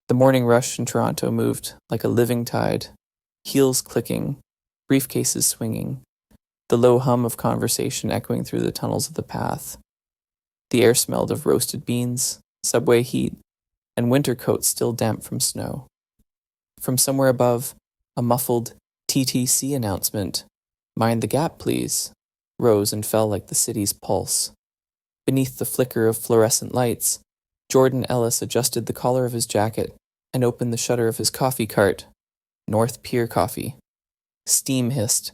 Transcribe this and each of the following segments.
The morning rush in Toronto moved like a living tide, heels clicking, briefcases swinging, the low hum of conversation echoing through the tunnels of the path. The air smelled of roasted beans, subway heat, and winter coats still damp from snow. From somewhere above, a muffled TTC announcement, "Mind the gap, please," rose and fell like the city's pulse. Beneath the flicker of fluorescent lights, Jordan Ellis adjusted the collar of his jacket and opened the shutter of his coffee cart. North Pier Coffee. Steam hissed,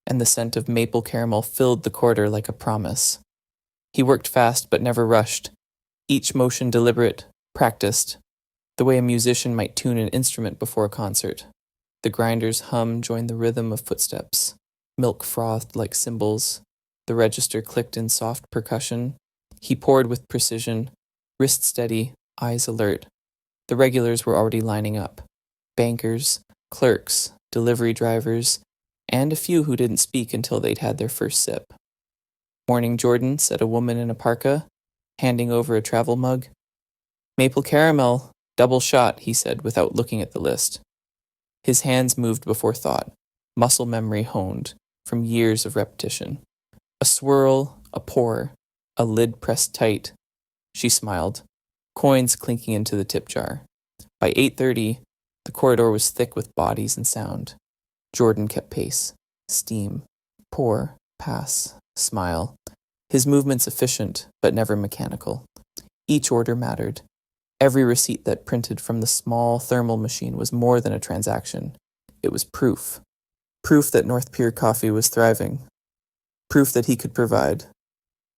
and the scent of maple caramel filled the corridor like a promise. He worked fast but never rushed, each motion deliberate, practiced, the way a musician might tune an instrument before a concert. The grinder's hum joined the rhythm of footsteps. Milk frothed like cymbals. The register clicked in soft percussion. He poured with precision, wrist steady, eyes alert. The regulars were already lining up. Bankers, clerks, delivery drivers, and a few who didn't speak until they'd had their first sip. "Morning, Jordan," said a woman in a parka, handing over a travel mug. "Maple caramel, double shot," he said without looking at the list. His hands moved before thought, muscle memory honed from years of repetition. A swirl, a pour, a lid pressed tight. She smiled, coins clinking into the tip jar. By 8:30, the corridor was thick with bodies and sound. Jordan kept pace. Steam, pour, pass, smile. His movements efficient, but never mechanical. Each order mattered. Every receipt that printed from the small thermal machine was more than a transaction. It was proof. Proof that North Pier Coffee was thriving. Proof that he could provide.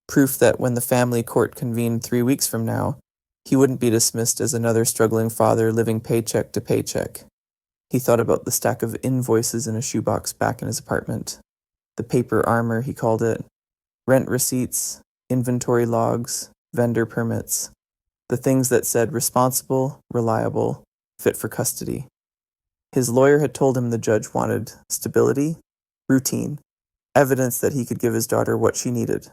Proof that when the family court convened 3 weeks from now, he wouldn't be dismissed as another struggling father living paycheck to paycheck. He thought about the stack of invoices in a shoebox back in his apartment. The paper armor, he called it. Rent receipts, inventory logs, vendor permits. The things that said responsible, reliable, fit for custody. His lawyer had told him the judge wanted stability, routine, evidence that he could give his daughter what she needed.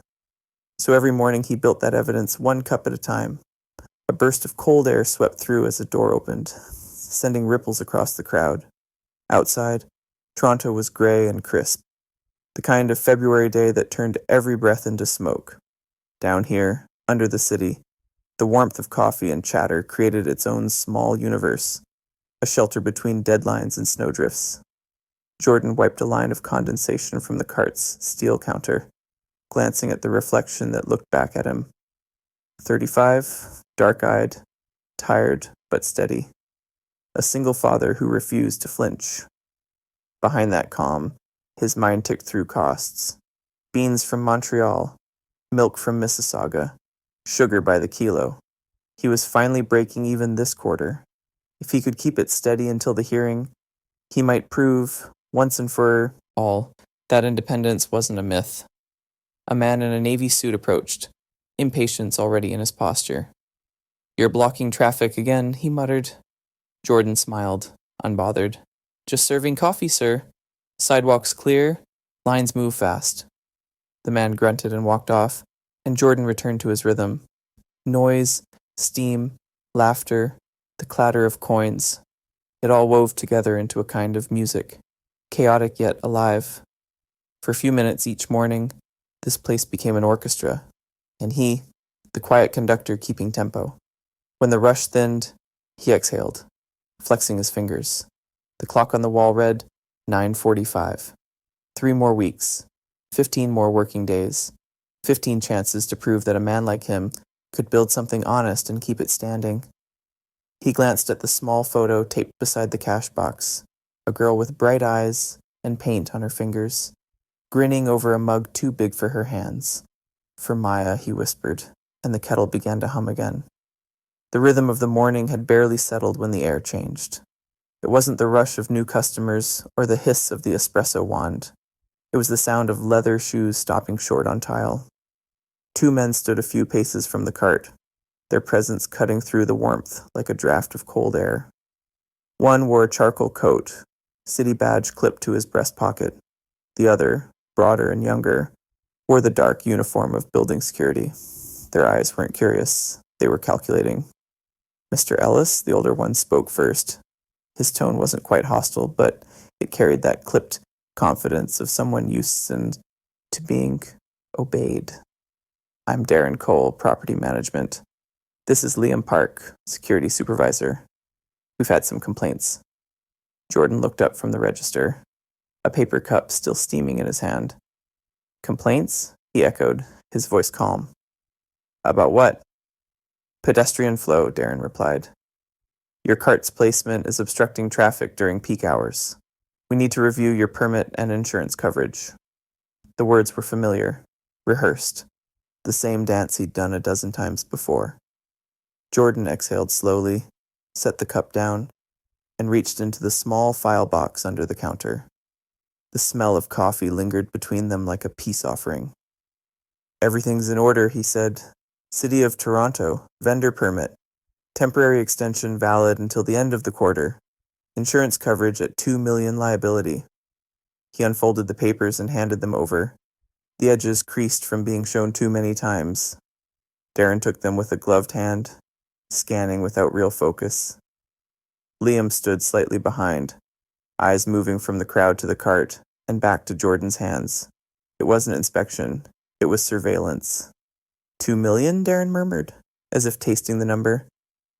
So every morning he built that evidence one cup at a time. A burst of cold air swept through as a door opened, sending ripples across the crowd. Outside, Toronto was gray and crisp, the kind of February day that turned every breath into smoke. Down here, under the city, the warmth of coffee and chatter created its own small universe, a shelter between deadlines and snowdrifts. Jordan wiped a line of condensation from the cart's steel counter, glancing at the reflection that looked back at him. 35, dark-eyed, tired but steady. A single father who refused to flinch. Behind that calm, his mind ticked through costs. Beans from Montreal, milk from Mississauga, sugar by the kilo. He was finally breaking even this quarter. If he could keep it steady until the hearing, he might prove, once and for all, that independence wasn't a myth. A man in a navy suit approached, impatience already in his posture. "You're blocking traffic again," he muttered. Jordan smiled, unbothered. "Just serving coffee, sir. Sidewalks clear, lines move fast." The man grunted and walked off, and Jordan returned to his rhythm. Noise, steam, laughter, the clatter of coins. It all wove together into a kind of music, chaotic yet alive. For a few minutes each morning, this place became an orchestra, and he, the quiet conductor, keeping tempo. When the rush thinned, he exhaled, flexing his fingers. The clock on the wall read 9:45. 3 more weeks, 15 more working days, 15 chances to prove that a man like him could build something honest and keep it standing. He glanced at the small photo taped beside the cash box, a girl with bright eyes and paint on her fingers, grinning over a mug too big for her hands. "For Maya," he whispered, and the kettle began to hum again. The rhythm of the morning had barely settled when the air changed. It wasn't the rush of new customers or the hiss of the espresso wand. It was the sound of leather shoes stopping short on tile. 2 men stood a few paces from the cart, their presence cutting through the warmth like a draft of cold air. One wore a charcoal coat, city badge clipped to his breast pocket. The other, broader and younger, wore the dark uniform of building security. Their eyes weren't curious, they were calculating. Mr. Ellis, the older one, spoke first. His tone wasn't quite hostile, but it carried that clipped confidence of someone used to being obeyed. I'm Darren Cole, Property Management. This is Liam Park, Security Supervisor. We've had some complaints. Jordan looked up from the register, a paper cup still steaming in his hand. Complaints? He echoed, his voice calm. About what? Pedestrian flow, Darren replied. Your cart's placement is obstructing traffic during peak hours. We need to review your permit and insurance coverage. The words were familiar, rehearsed, the same dance he'd done a dozen times before. Jordan exhaled slowly, set the cup down, and reached into the small file box under the counter. The smell of coffee lingered between them like a peace offering. Everything's in order, he said. City of Toronto, vendor permit. Temporary extension valid until the end of the quarter. Insurance coverage at $2 million liability. He unfolded the papers and handed them over, the edges creased from being shown too many times. Darren took them with a gloved hand, scanning without real focus. Liam stood slightly behind, eyes moving from the crowd to the cart and back to Jordan's hands. It wasn't inspection, it was surveillance. 2 million, Darren murmured, as if tasting the number.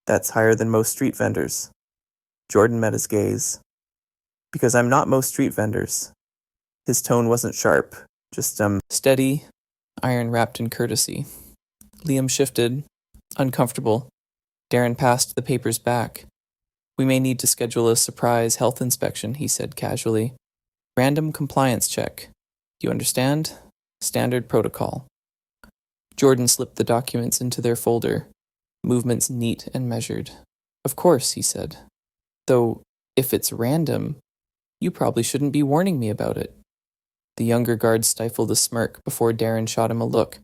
That's higher than most street vendors. Jordan met his gaze. Because I'm not most street vendors. His tone wasn't sharp, just steady, iron wrapped in courtesy. Liam shifted, uncomfortable. Darren passed the papers back. We may need to schedule a surprise health inspection, he said casually. Random compliance check. You understand? Standard protocol. Jordan slipped the documents into their folder, movements neat and measured. Of course, he said. Though, if it's random, you probably shouldn't be warning me about it. The younger guard stifled a smirk before Darren shot him a look.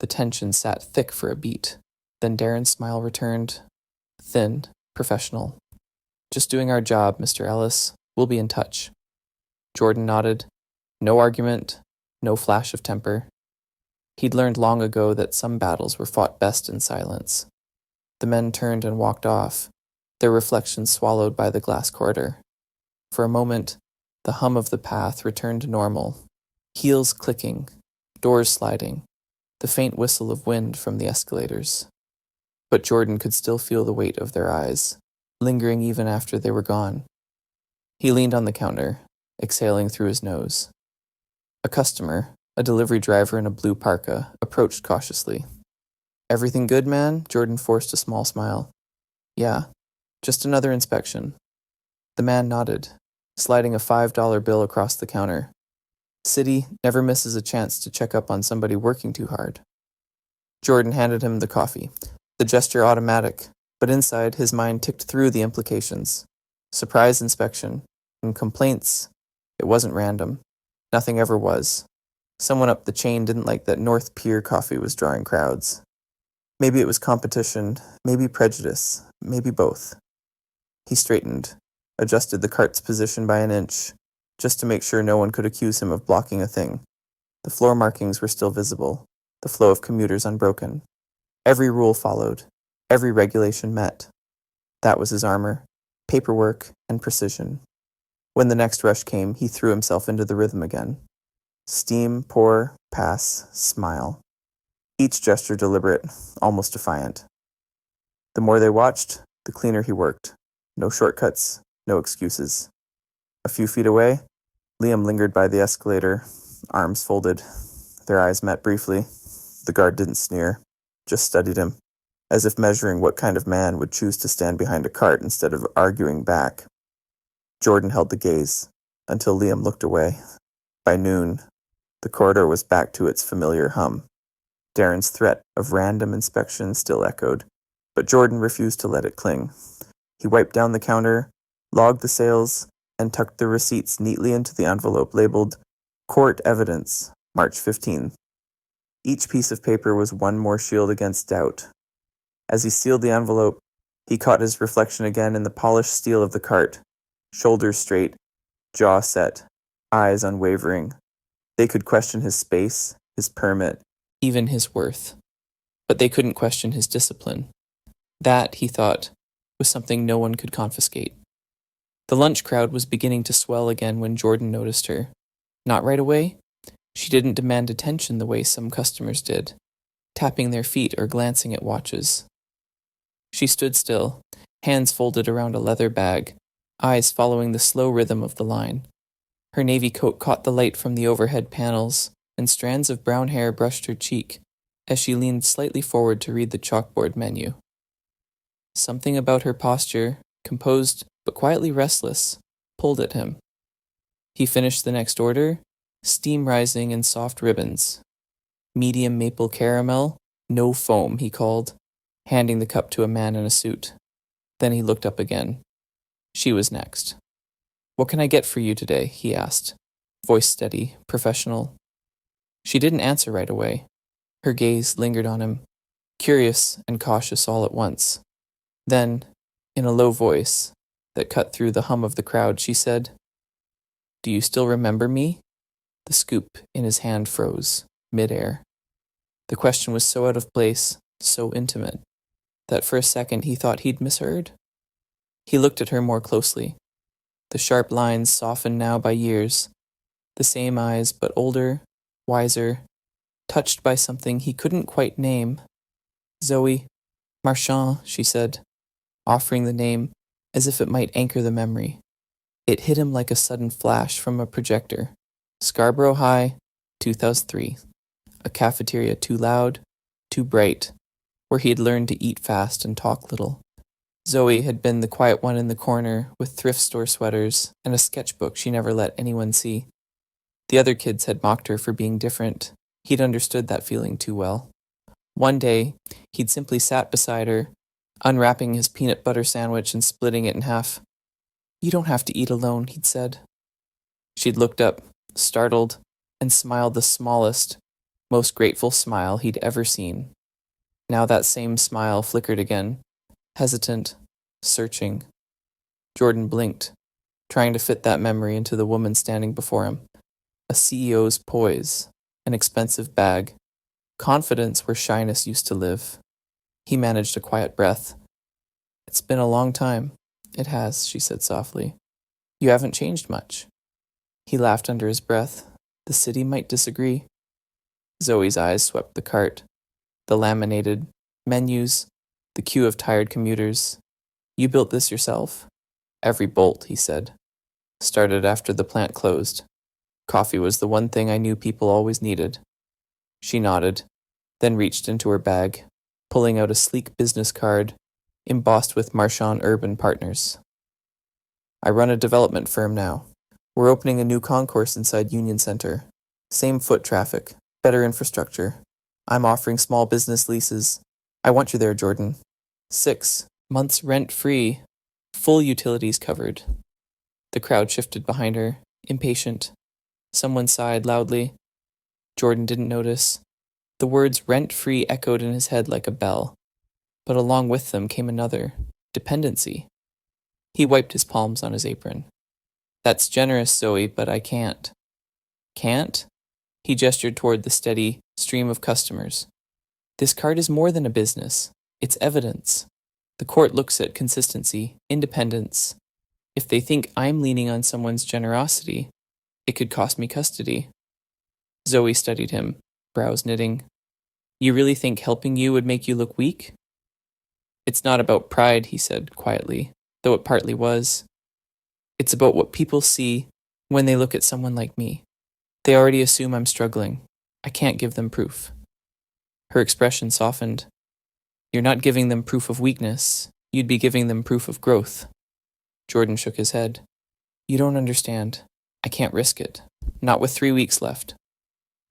The tension sat thick for a beat. Then Darren's smile returned. Thin, professional. Just doing our job, Mr. Ellis. We'll be in touch. Jordan nodded. No argument, no flash of temper. He'd learned long ago that some battles were fought best in silence. The men turned and walked off, their reflections swallowed by the glass corridor. For a moment, the hum of the path returned to normal. Heels clicking, doors sliding, the faint whistle of wind from the escalators. But Jordan could still feel the weight of their eyes, lingering even after they were gone. He leaned on the counter, exhaling through his nose. A customer, a delivery driver in a blue parka, approached cautiously. Everything good, man? Jordan forced a small smile. Yeah, just another inspection. The man nodded, sliding a $5 bill across the counter. City never misses a chance to check up on somebody working too hard. Jordan handed him the coffee, the gesture automatic, but inside his mind ticked through the implications. Surprise inspection, and complaints. It wasn't random. Nothing ever was. Someone up the chain didn't like that North Pier coffee was drawing crowds. Maybe it was competition, maybe prejudice, maybe both. He straightened, adjusted the cart's position by an inch, just to make sure no one could accuse him of blocking a thing. The floor markings were still visible, the flow of commuters unbroken. Every rule followed, every regulation met. That was his armor, paperwork, and precision. When the next rush came, he threw himself into the rhythm again. Steam, pour, pass, smile. Each gesture deliberate, almost defiant. The more they watched, the cleaner he worked. No shortcuts, no excuses. A few feet away, Liam lingered by the escalator, arms folded. Their eyes met briefly. The guard didn't sneer, just studied him, as if measuring what kind of man would choose to stand behind a cart instead of arguing back. Jordan held the gaze, until Liam looked away. By noon, the corridor was back to its familiar hum. Darren's threat of random inspection still echoed, but Jordan refused to let it cling. He wiped down the counter, logged the sales, and tucked the receipts neatly into the envelope labeled Court Evidence, March 15. Each piece of paper was one more shield against doubt. As he sealed the envelope, he caught his reflection again in the polished steel of the cart, shoulders straight, jaw set, eyes unwavering. They could question his space, his permit, even his worth. But they couldn't question his discipline. That, he thought, was something no one could confiscate. The lunch crowd was beginning to swell again when Jordan noticed her. Not right away. She didn't demand attention the way some customers did, tapping their feet or glancing at watches. She stood still, hands folded around a leather bag, eyes following the slow rhythm of the line. Her navy coat caught the light from the overhead panels, and strands of brown hair brushed her cheek as she leaned slightly forward to read the chalkboard menu. Something about her posture, composed but quietly restless, pulled at him. He finished the next order, steam rising in soft ribbons. Medium maple caramel, no foam, he called, handing the cup to a man in a suit. Then he looked up again. She was next. "What can I get for you today?" he asked, voice steady, professional. She didn't answer right away. Her gaze lingered on him, curious and cautious all at once. Then, in a low voice that cut through the hum of the crowd, she said, "Do you still remember me?" The scoop in his hand froze, midair. The question was so out of place, so intimate, that for a second he thought he'd misheard. He looked at her more closely. The sharp lines softened now by years. The same eyes, but older, wiser, touched by something he couldn't quite name. "Zoe, Marchand," she said, offering the name as if it might anchor the memory. It hit him like a sudden flash from a projector. Scarborough High, 2003. A cafeteria too loud, too bright, where he had learned to eat fast and talk little. Zoe had been the quiet one in the corner with thrift store sweaters and a sketchbook she never let anyone see. The other kids had mocked her for being different. He'd understood that feeling too well. One day, he'd simply sat beside her, unwrapping his peanut butter sandwich and splitting it in half. "You don't have to eat alone," he'd said. She'd looked up, startled, and smiled the smallest, most grateful smile he'd ever seen. Now that same smile flickered again, hesitant, searching. Jordan blinked, trying to fit that memory into the woman standing before him. A CEO's poise, an expensive bag, confidence where shyness used to live. He managed a quiet breath. "It's been a long time." "It has," she said softly. "You haven't changed much." He laughed under his breath. The city might disagree. Zoe's eyes swept the cart, the laminated menus, the queue of tired commuters. "You built this yourself?" "Every bolt," he said. "Started after the plant closed. Coffee was the one thing I knew people always needed." She nodded, then reached into her bag, pulling out a sleek business card embossed with Marchand Urban Partners. "I run a development firm now. We're opening a new concourse inside Union Center. Same foot traffic, better infrastructure. I'm offering small business leases. I want you there, Jordan. 6 months rent-free, full utilities covered." The crowd shifted behind her, impatient. Someone sighed loudly. Jordan didn't notice. The words rent-free echoed in his head like a bell, but along with them came another, dependency. He wiped his palms on his apron. "That's generous, Zoe, but I can't." "Can't?" He gestured toward the steady stream of customers. "This card is more than a business. It's evidence. The court looks at consistency, independence. If they think I'm leaning on someone's generosity, it could cost me custody." Zoe studied him, brows knitting. "You really think helping you would make you look weak?" "It's not about pride," he said quietly, though it partly was. "It's about what people see when they look at someone like me. They already assume I'm struggling. I can't give them proof." Her expression softened. "You're not giving them proof of weakness. You'd be giving them proof of growth." Jordan shook his head. "You don't understand. I can't risk it. Not with 3 weeks left."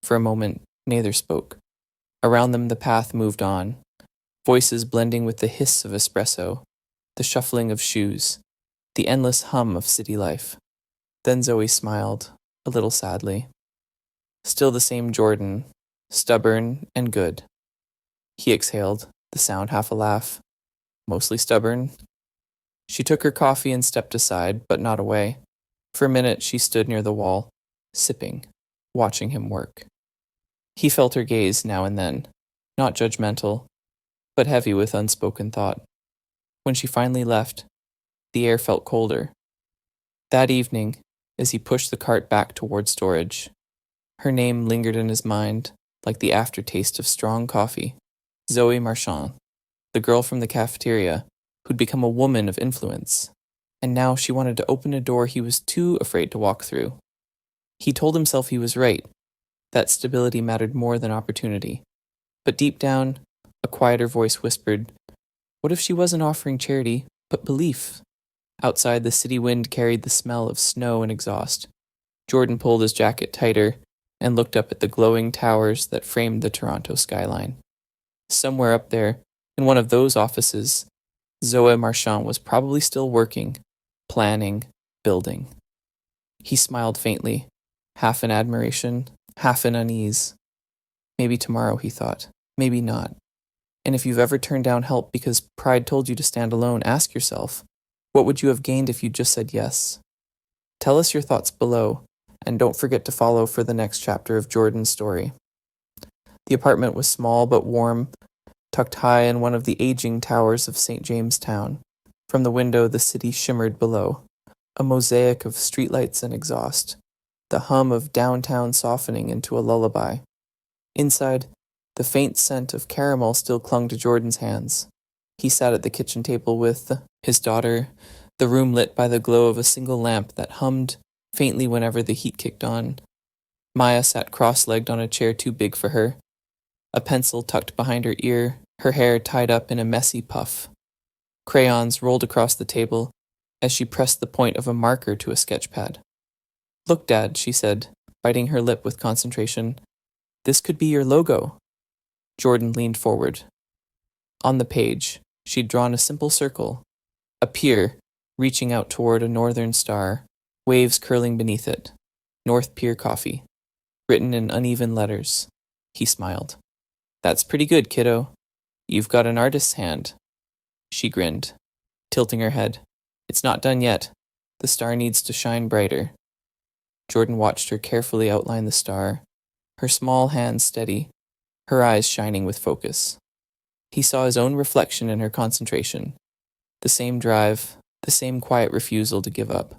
For a moment, neither spoke. Around them the path moved on, voices blending with the hiss of espresso, the shuffling of shoes, the endless hum of city life. Then Zoe smiled, a little sadly. Still the same Jordan, stubborn and good. He exhaled, the sound half a laugh. "Mostly stubborn?" She took her coffee and stepped aside, but not away. For a minute she stood near the wall, sipping, watching him work. He felt her gaze now and then, not judgmental, but heavy with unspoken thought. When she finally left, the air felt colder. That evening, as he pushed the cart back toward storage, her name lingered in his mind like the aftertaste of strong coffee. Zoe Marchand, the girl from the cafeteria who'd become a woman of influence, and now she wanted to open a door he was too afraid to walk through. He told himself he was right, that stability mattered more than opportunity. But deep down, a quieter voice whispered, what if she wasn't offering charity, but belief? Outside, the city wind carried the smell of snow and exhaust. Jordan pulled his jacket tighter and looked up at the glowing towers that framed the Toronto skyline. Somewhere up there, in one of those offices, Zoe Marchand was probably still working, planning, building. He smiled faintly, half in admiration, half in unease. Maybe tomorrow, he thought. Maybe not. And if you've ever turned down help because pride told you to stand alone, ask yourself, what would you have gained if you'd just said yes? Tell us your thoughts below, and don't forget to follow for the next chapter of Jordan's story. The apartment was small but warm, tucked high in one of the aging towers of St. James Town. From the window, the city shimmered below, a mosaic of streetlights and exhaust, the hum of downtown softening into a lullaby. Inside, the faint scent of caramel still clung to Jordan's hands. He sat at the kitchen table with his daughter, the room lit by the glow of a single lamp that hummed faintly whenever the heat kicked on. Maya sat cross-legged on a chair too big for her, a pencil tucked behind her ear, her hair tied up in a messy puff. Crayons rolled across the table as she pressed the point of a marker to a sketch pad. Look, Dad, she said, biting her lip with concentration. This could be your logo. Jordan leaned forward. On the page, she'd drawn a simple circle, a pier reaching out toward a northern star, waves curling beneath it. North Pier Coffee, written in uneven letters. He smiled. That's pretty good, kiddo. You've got an artist's hand. She grinned, tilting her head. It's not done yet. The star needs to shine brighter. Jordan watched her carefully outline the star, her small hands steady, her eyes shining with focus. He saw his own reflection in her concentration, the same drive, the same quiet refusal to give up.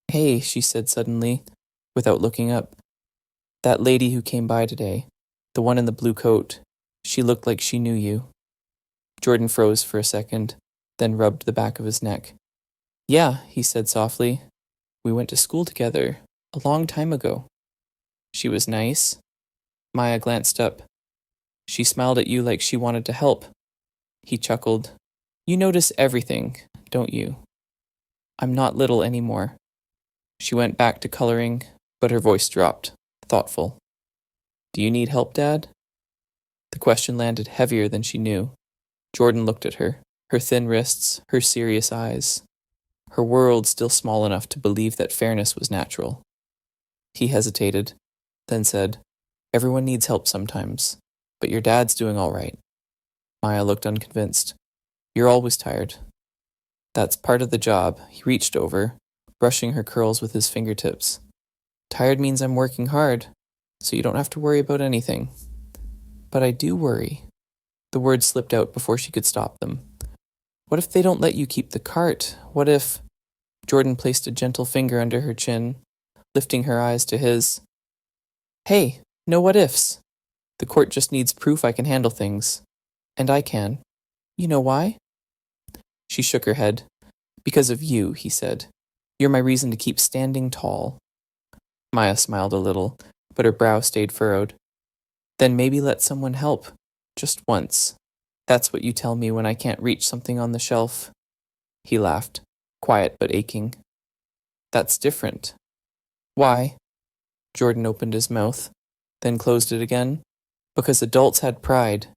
Hey, she said suddenly, without looking up. That lady who came by today, the one in the blue coat, she looked like she knew you. Jordan froze for a second, then rubbed the back of his neck. Yeah, he said softly. We went to school together, a long time ago. She was nice. Maya glanced up. She smiled at you like she wanted to help. He chuckled. You notice everything, don't you? I'm not little anymore. She went back to coloring, but her voice dropped, thoughtful. Do you need help, Dad? The question landed heavier than she knew. Jordan looked at her, her thin wrists, her serious eyes, her world still small enough to believe that fairness was natural. He hesitated, then said, Everyone needs help sometimes, but your dad's doing all right. Maya looked unconvinced. You're always tired. That's part of the job. He reached over, brushing her curls with his fingertips. Tired means I'm working hard, so you don't have to worry about anything. But I do worry. The words slipped out before she could stop them. What if they don't let you keep the cart? What if... Jordan placed a gentle finger under her chin, lifting her eyes to his. Hey, no what ifs. The court just needs proof I can handle things. And I can. You know why? She shook her head. Because of you, he said. You're my reason to keep standing tall. Maya smiled a little, but her brow stayed furrowed. Then maybe let someone help. Just once. That's what you tell me when I can't reach something on the shelf. He laughed, quiet but aching. That's different. Why? Jordan opened his mouth, then closed it again. Because adults had pride.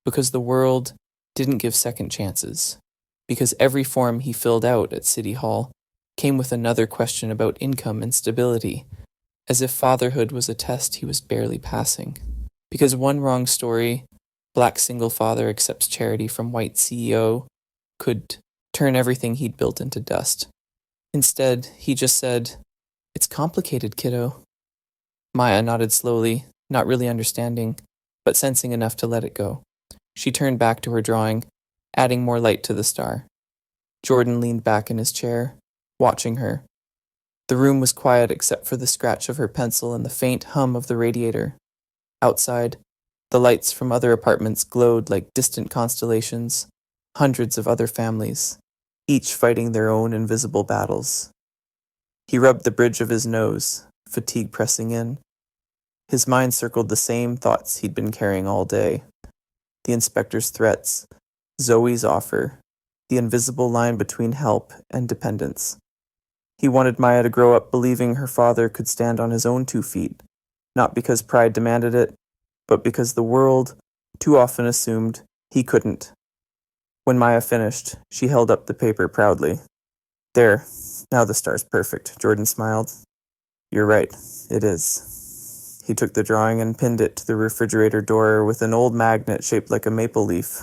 Because the world didn't give second chances. Because every form he filled out at City Hall came with another question about income and stability, as if fatherhood was a test he was barely passing. Because one wrong story, black single father accepts charity from white CEO, could turn everything he'd built into dust. Instead, he just said, It's complicated, kiddo. Maya nodded slowly, not really understanding, but sensing enough to let it go. She turned back to her drawing, adding more light to the star. Jordan leaned back in his chair, watching her. The room was quiet except for the scratch of her pencil and the faint hum of the radiator. Outside, the lights from other apartments glowed like distant constellations, hundreds of other families, each fighting their own invisible battles. He rubbed the bridge of his nose, fatigue pressing in. His mind circled the same thoughts he'd been carrying all day. The inspector's threats, Zoe's offer, the invisible line between help and dependence. He wanted Maya to grow up believing her father could stand on his own 2 feet, not because pride demanded it, but because the world too often assumed he couldn't. When Maya finished, she held up the paper proudly. There, now the star's perfect, Jordan smiled. You're right, it is. He took the drawing and pinned it to the refrigerator door with an old magnet shaped like a maple leaf.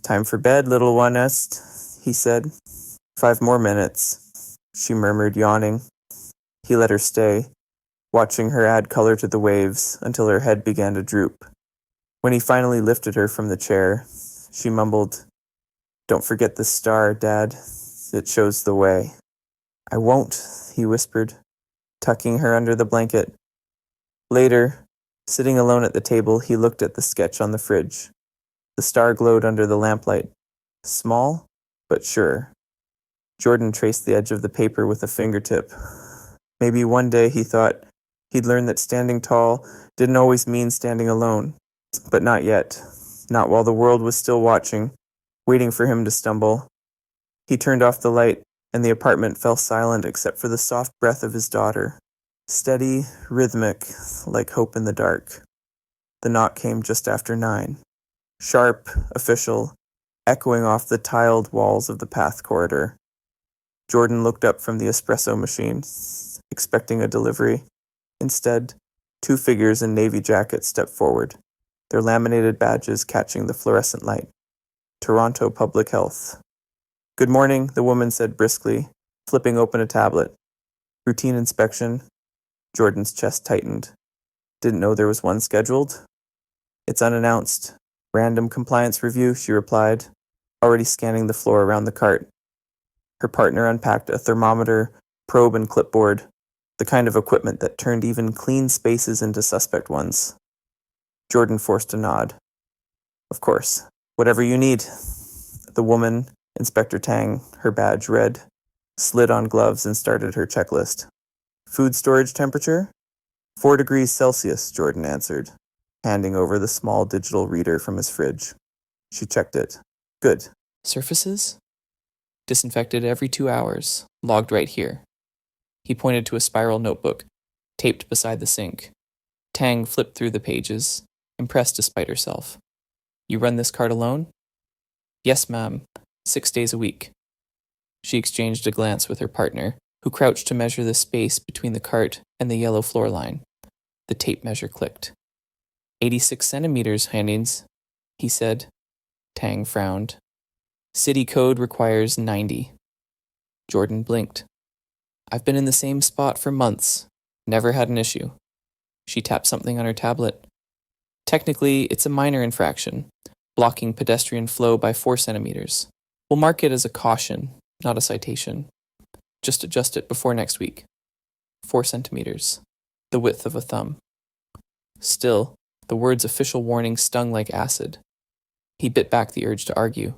Time for bed, little one est, he said. 5 more minutes, she murmured, yawning. He let her stay, watching her add color to the waves until her head began to droop. When he finally lifted her from the chair, she mumbled, Don't forget the star, Dad. It shows the way. I won't, he whispered, tucking her under the blanket. Later, sitting alone at the table, he looked at the sketch on the fridge. The star glowed under the lamplight. Small, but sure. Jordan traced the edge of the paper with a fingertip. Maybe one day, he thought, he'd learn that standing tall didn't always mean standing alone. But not yet. Not while the world was still watching, waiting for him to stumble. He turned off the light, and the apartment fell silent except for the soft breath of his daughter. Steady, rhythmic, like hope in the dark. The knock came just after 9. Sharp, official, echoing off the tiled walls of the path corridor. Jordan looked up from the espresso machine, expecting a delivery. Instead, 2 figures in navy jackets stepped forward, their laminated badges catching the fluorescent light. Toronto Public Health. Good morning, the woman said briskly, flipping open a tablet. Routine inspection. Jordan's chest tightened. Didn't know there was one scheduled? It's unannounced. Random compliance review, she replied, already scanning the floor around the cart. Her partner unpacked a thermometer, probe, and clipboard, the kind of equipment that turned even clean spaces into suspect ones. Jordan forced a nod. Of course. Whatever you need. The woman, Inspector Tang, her badge red, slid on gloves and started her checklist. Food storage temperature? 4 degrees Celsius, Jordan answered, handing over the small digital reader from his fridge. She checked it. Good. Surfaces? Disinfected every 2 hours, logged right here. He pointed to a spiral notebook, taped beside the sink. Tang flipped through the pages, impressed despite herself. You run this cart alone? Yes, ma'am. 6 days a week. She exchanged a glance with her partner, who crouched to measure the space between the cart and the yellow floor line. The tape measure clicked. 86 centimeters, Hannings, he said. Tang frowned. City code requires 90. Jordan blinked. I've been in the same spot for months. Never had an issue. She tapped something on her tablet. Technically, it's a minor infraction, blocking pedestrian flow by 4 centimeters. We'll mark it as a caution, not a citation. Just adjust it before next week. 4 centimeters, the width of a thumb. Still, the word's official warning stung like acid. He bit back the urge to argue.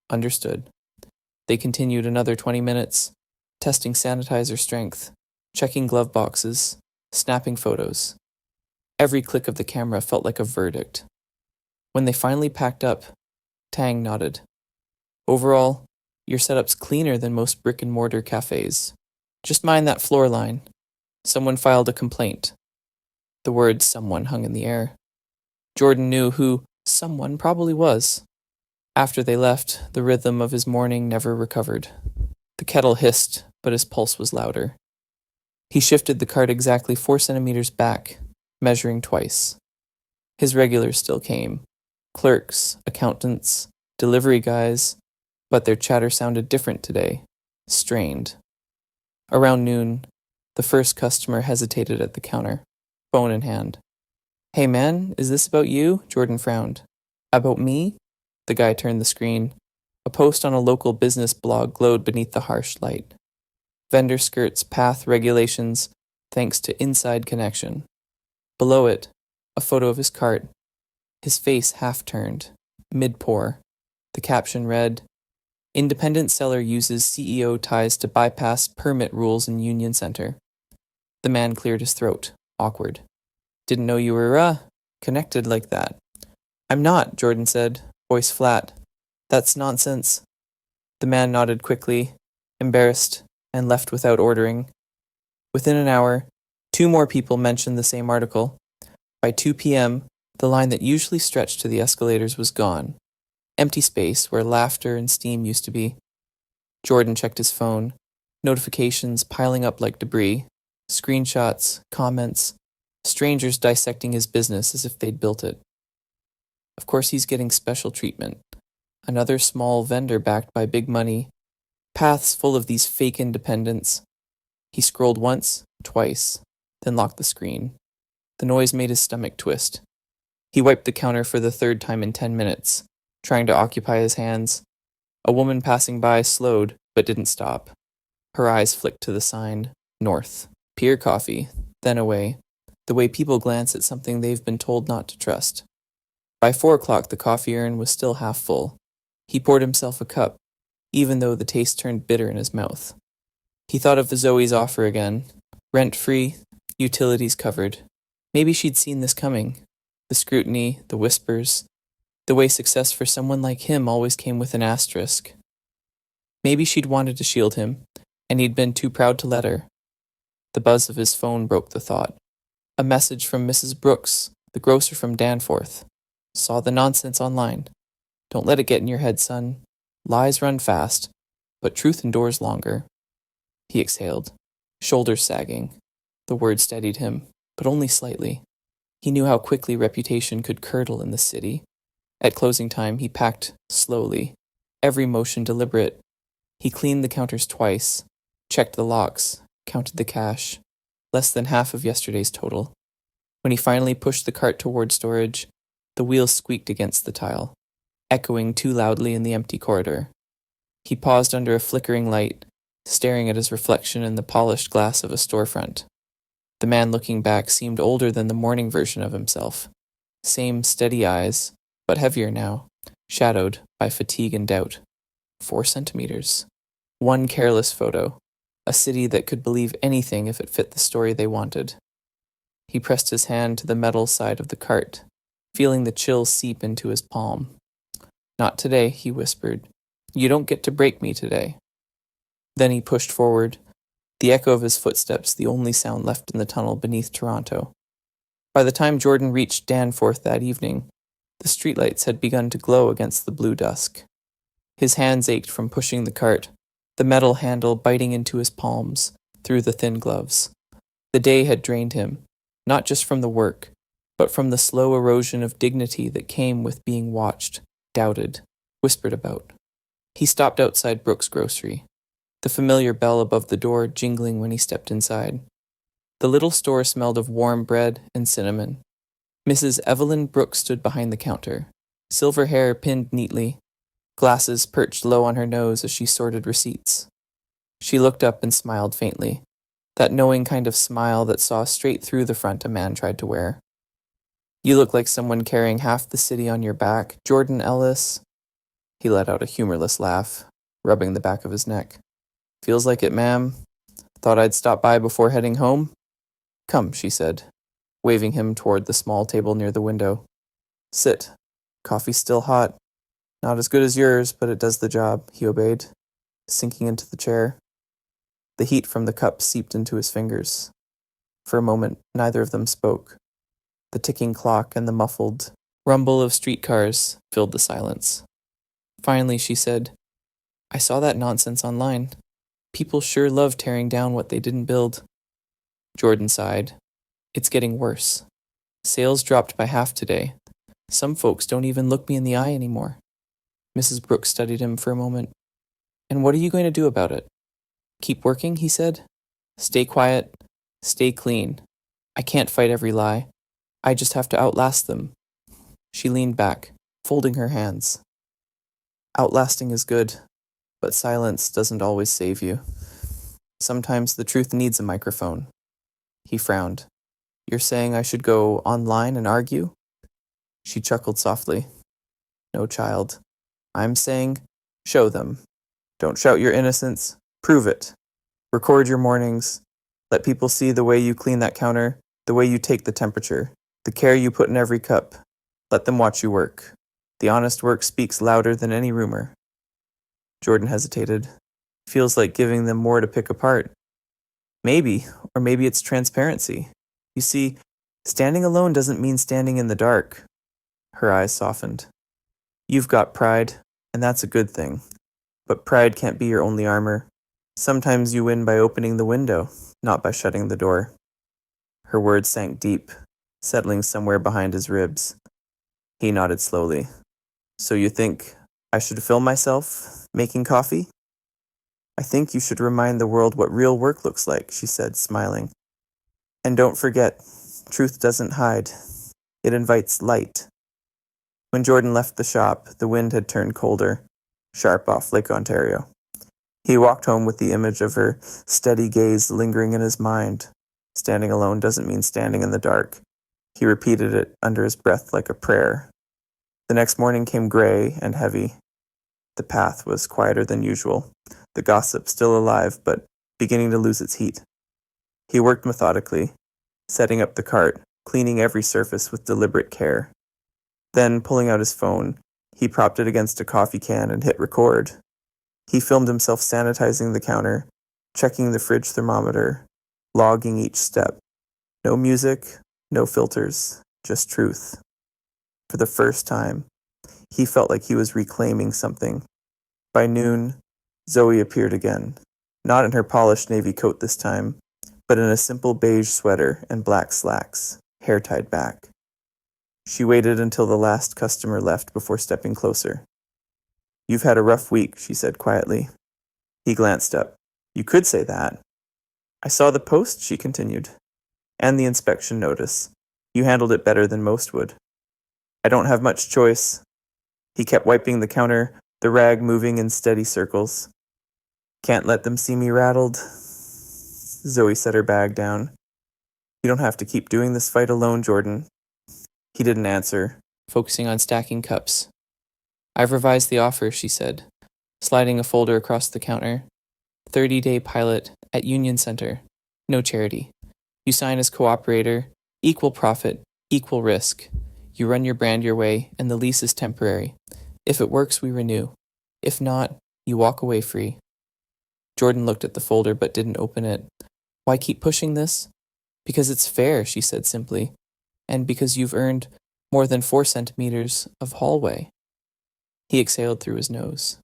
Understood. They continued another 20 minutes, testing sanitizer strength, checking glove boxes, snapping photos. Every click of the camera felt like a verdict. When they finally packed up, Tang nodded. Overall, your setup's cleaner than most brick-and-mortar cafes. Just mind that floor line. Someone filed a complaint. The word someone hung in the air. Jordan knew who someone probably was. After they left, the rhythm of his morning never recovered. The kettle hissed, but his pulse was louder. He shifted the cart exactly 4 centimeters back, measuring twice. His regulars still came. Clerks, accountants, delivery guys, but their chatter sounded different today, strained. Around noon, the first customer hesitated at the counter, phone in hand. Hey man, is this about you? Jordan frowned. About me? The guy turned the screen. A post on a local business blog glowed beneath the harsh light. Vendor skirts path regulations thanks to inside connection. Below it, a photo of his cart, his face half turned, mid-pour. The caption read, "Independent seller uses CEO ties to bypass permit rules in Union Center." The man cleared his throat, awkward. "Didn't know you were, connected like that." "I'm not," Jordan said, voice flat. "That's nonsense." The man nodded quickly, embarrassed, and left without ordering. Within an hour, 2 more people mentioned the same article. By 2 p.m., the line that usually stretched to the escalators was gone. Empty space where laughter and steam used to be. Jordan checked his phone, notifications piling up like debris, screenshots, comments, strangers dissecting his business as if they'd built it. Of course he's getting special treatment. Another small vendor backed by big money, paths full of these fake independents. He scrolled once, twice, then locked the screen. The noise made his stomach twist. He wiped the counter for the 3rd time in 10 minutes, trying to occupy his hands. A woman passing by slowed, but didn't stop. Her eyes flicked to the sign, north. Pier coffee, then away, the way people glance at something they've been told not to trust. By 4 o'clock, the coffee urn was still half full. He poured himself a cup, even though the taste turned bitter in his mouth. He thought of Zoe's offer again. Rent-free, utilities covered. Maybe she'd seen this coming. The scrutiny, the whispers, the way success for someone like him always came with an asterisk. Maybe she'd wanted to shield him, and he'd been too proud to let her. The buzz of his phone broke the thought. A message from Mrs. Brooks, the grocer from Danforth. Saw the nonsense online. Don't let it get in your head, son. Lies run fast, but truth endures longer. He exhaled, shoulders sagging. The words steadied him, but only slightly. He knew how quickly reputation could curdle in the city. At closing time, he packed slowly, every motion deliberate. He cleaned the counters twice, checked the locks, counted the cash, less than half of yesterday's total. When he finally pushed the cart toward storage, the wheels squeaked against the tile, echoing too loudly in the empty corridor. He paused under a flickering light, staring at his reflection in the polished glass of a storefront. The man looking back seemed older than the morning version of himself. Same steady eyes, but heavier now, shadowed by fatigue and doubt. 4 centimeters. One careless photo. A city that could believe anything if it fit the story they wanted. He pressed his hand to the metal side of the cart, feeling the chill seep into his palm. "Not today," he whispered. "You don't get to break me today." Then he pushed forward, the echo of his footsteps the only sound left in the tunnel beneath Toronto. By the time Jordan reached Danforth that evening, the streetlights had begun to glow against the blue dusk. His hands ached from pushing the cart, the metal handle biting into his palms, through the thin gloves. The day had drained him, not just from the work, but from the slow erosion of dignity that came with being watched, doubted, whispered about. He stopped outside Brooks' grocery, the familiar bell above the door jingling when he stepped inside. The little store smelled of warm bread and cinnamon. Mrs. Evelyn Brooks stood behind the counter, silver hair pinned neatly, glasses perched low on her nose as she sorted receipts. She looked up and smiled faintly, that knowing kind of smile that saw straight through the front a man tried to wear. "You look like someone carrying half the city on your back, Jordan Ellis." He let out a humorless laugh, rubbing the back of his neck. "Feels like it, ma'am. Thought I'd stop by before heading home?" "Come," she said, waving him toward the small table near the window. "Sit. Coffee's still hot. Not as good as yours, but it does the job," he obeyed, sinking into the chair. The heat from the cup seeped into his fingers. For a moment, neither of them spoke. The ticking clock and the muffled rumble of streetcars filled the silence. Finally, she said, "I saw that nonsense online. People sure love tearing down what they didn't build." Jordan sighed. "It's getting worse. Sales dropped by half today. Some folks don't even look me in the eye anymore." Mrs. Brooks studied him for a moment. "And what are you going to do about it?" "Keep working," he said. "Stay quiet. Stay clean. I can't fight every lie. I just have to outlast them." She leaned back, folding her hands. Outlasting is good, but silence doesn't always save you. Sometimes the truth needs a microphone. He frowned. You're saying I should go online and argue? She chuckled softly. No, child. I'm saying, show them. Don't shout your innocence. Prove it. Record your mornings. Let people see the way you clean that counter, the way you take the temperature, the care you put in every cup. Let them watch you work. The honest work speaks louder than any rumor. Jordan hesitated. Feels like giving them more to pick apart. Maybe, or maybe it's transparency. You see, standing alone doesn't mean standing in the dark. Her eyes softened. You've got pride, and that's a good thing. But pride can't be your only armor. Sometimes you win by opening the window, not by shutting the door. Her words sank deep, settling somewhere behind his ribs. He nodded slowly. So you think I should film myself making coffee? I think you should remind the world what real work looks like, she said, smiling. And don't forget, truth doesn't hide. It invites light. When Jordan left the shop, the wind had turned colder, sharp off Lake Ontario. He walked home with the image of her steady gaze lingering in his mind. Standing alone doesn't mean standing in the dark. He repeated it under his breath like a prayer. The next morning came gray and heavy. The path was quieter than usual, the gossip still alive but beginning to lose its heat. He worked methodically, setting up the cart, cleaning every surface with deliberate care. Then, pulling out his phone, he propped it against a coffee can and hit record. He filmed himself sanitizing the counter, checking the fridge thermometer, logging each step. No music, no filters, just truth. For the first time, he felt like he was reclaiming something. By noon, Zoe appeared again, not in her polished navy coat this time, but in a simple beige sweater and black slacks, hair tied back. She waited until the last customer left before stepping closer. You've had a rough week, she said quietly. He glanced up. You could say that. I saw the post, she continued, and the inspection notice. You handled it better than most would. I don't have much choice. He kept wiping the counter, the rag moving in steady circles. Can't let them see me rattled. Zoe set her bag down. You don't have to keep doing this fight alone, Jordan. He didn't answer, focusing on stacking cups. I've revised the offer, she said, sliding a folder across the counter. 30-day pilot at Union Center. No charity. You sign as cooperator, equal profit, equal risk. You run your brand your way, and the lease is temporary. If it works, we renew. If not, you walk away free. Jordan looked at the folder but didn't open it. Why keep pushing this? Because it's fair, she said simply, and because you've earned more than 4 centimeters of hallway. He exhaled through his nose.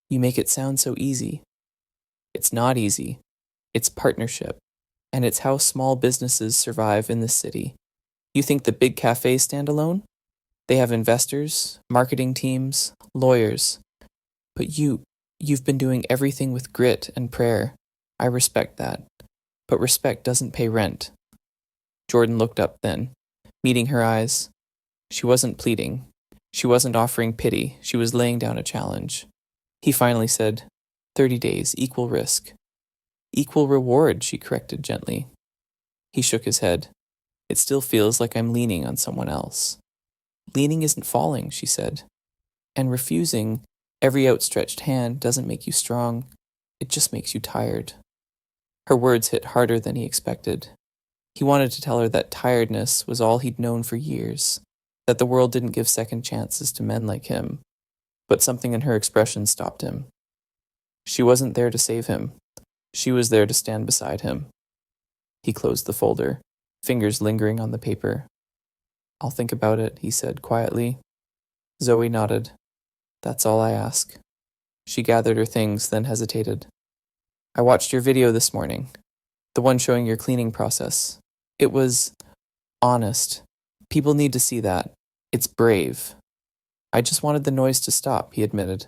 You make it sound so easy. It's not easy. It's partnership, and it's how small businesses survive in this city. You think the big cafes stand alone? They have investors, marketing teams, lawyers. But you've been doing everything with grit and prayer. I respect that. But respect doesn't pay rent. Jordan looked up then, meeting her eyes. She wasn't pleading. She wasn't offering pity. She was laying down a challenge. He finally said, 30 days, equal risk. Equal reward, she corrected gently. He shook his head. It still feels like I'm leaning on someone else. Leaning isn't falling, she said. And refusing every outstretched hand doesn't make you strong. It just makes you tired. Her words hit harder than he expected. He wanted to tell her that tiredness was all he'd known for years, that the world didn't give second chances to men like him. But something in her expression stopped him. She wasn't there to save him. She was there to stand beside him. He closed the folder, fingers lingering on the paper. I'll think about it, he said quietly. Zoe nodded. That's all I ask. She gathered her things, then hesitated. I watched your video this morning, the one showing your cleaning process. It was honest. People need to see that. It's brave. I just wanted the noise to stop, he admitted.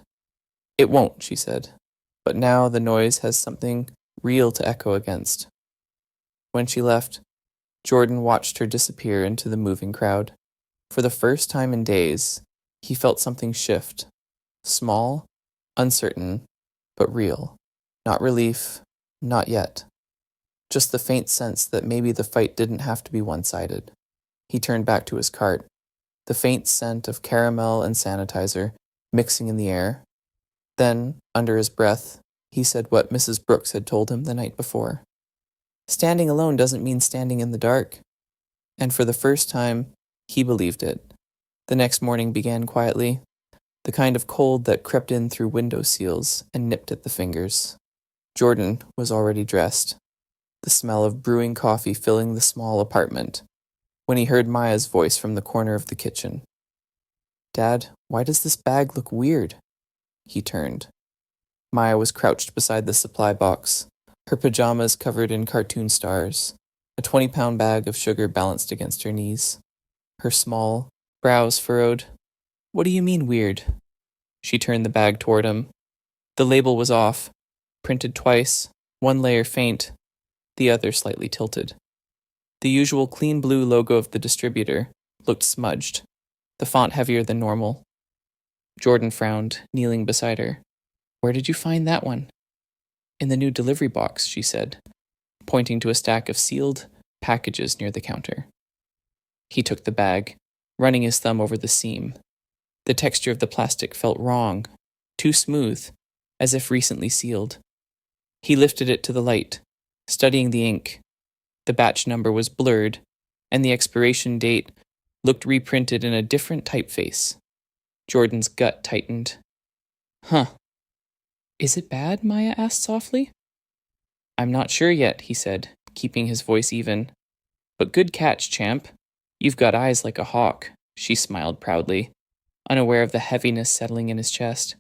It won't, she said. But now the noise has something real to echo against. When she left, Jordan watched her disappear into the moving crowd. For the first time in days, he felt something shift, Small, uncertain, but real. Not relief, not yet. Just the faint sense that maybe the fight didn't have to be one-sided. He turned back to his cart, the faint scent of caramel and sanitizer mixing in the air. Then, under his breath, he said what Mrs. Brooks had told him the night before. Standing alone doesn't mean standing in the dark. And for the first time, he believed it. The next morning began quietly, the kind of cold that crept in through window seals and nipped at the fingers. Jordan was already dressed, the smell of brewing coffee filling the small apartment, when he heard Maya's voice from the corner of the kitchen. Dad, why does this bag look weird? He turned. Maya was crouched beside the supply box, her pajamas covered in cartoon stars, a 20-pound bag of sugar balanced against her knees. Her small brows furrowed. What do you mean weird? She turned the bag toward him. The label was off, printed twice, one layer faint, the other slightly tilted. The usual clean blue logo of the distributor looked smudged, the font heavier than normal. Jordan frowned, kneeling beside her. Where did you find that one? In the new delivery box, she said, pointing to a stack of sealed packages near the counter. He took the bag, running his thumb over the seam. The texture of the plastic felt wrong, too smooth, as if recently sealed. He lifted it to the light, studying the ink. The batch number was blurred, and the expiration date looked reprinted in a different typeface. Jordan's gut tightened. Huh. Is it bad? Maya asked softly. I'm not sure yet, he said, keeping his voice even. But good catch, champ. You've got eyes like a hawk, she smiled proudly, unaware of the heaviness settling in his chest.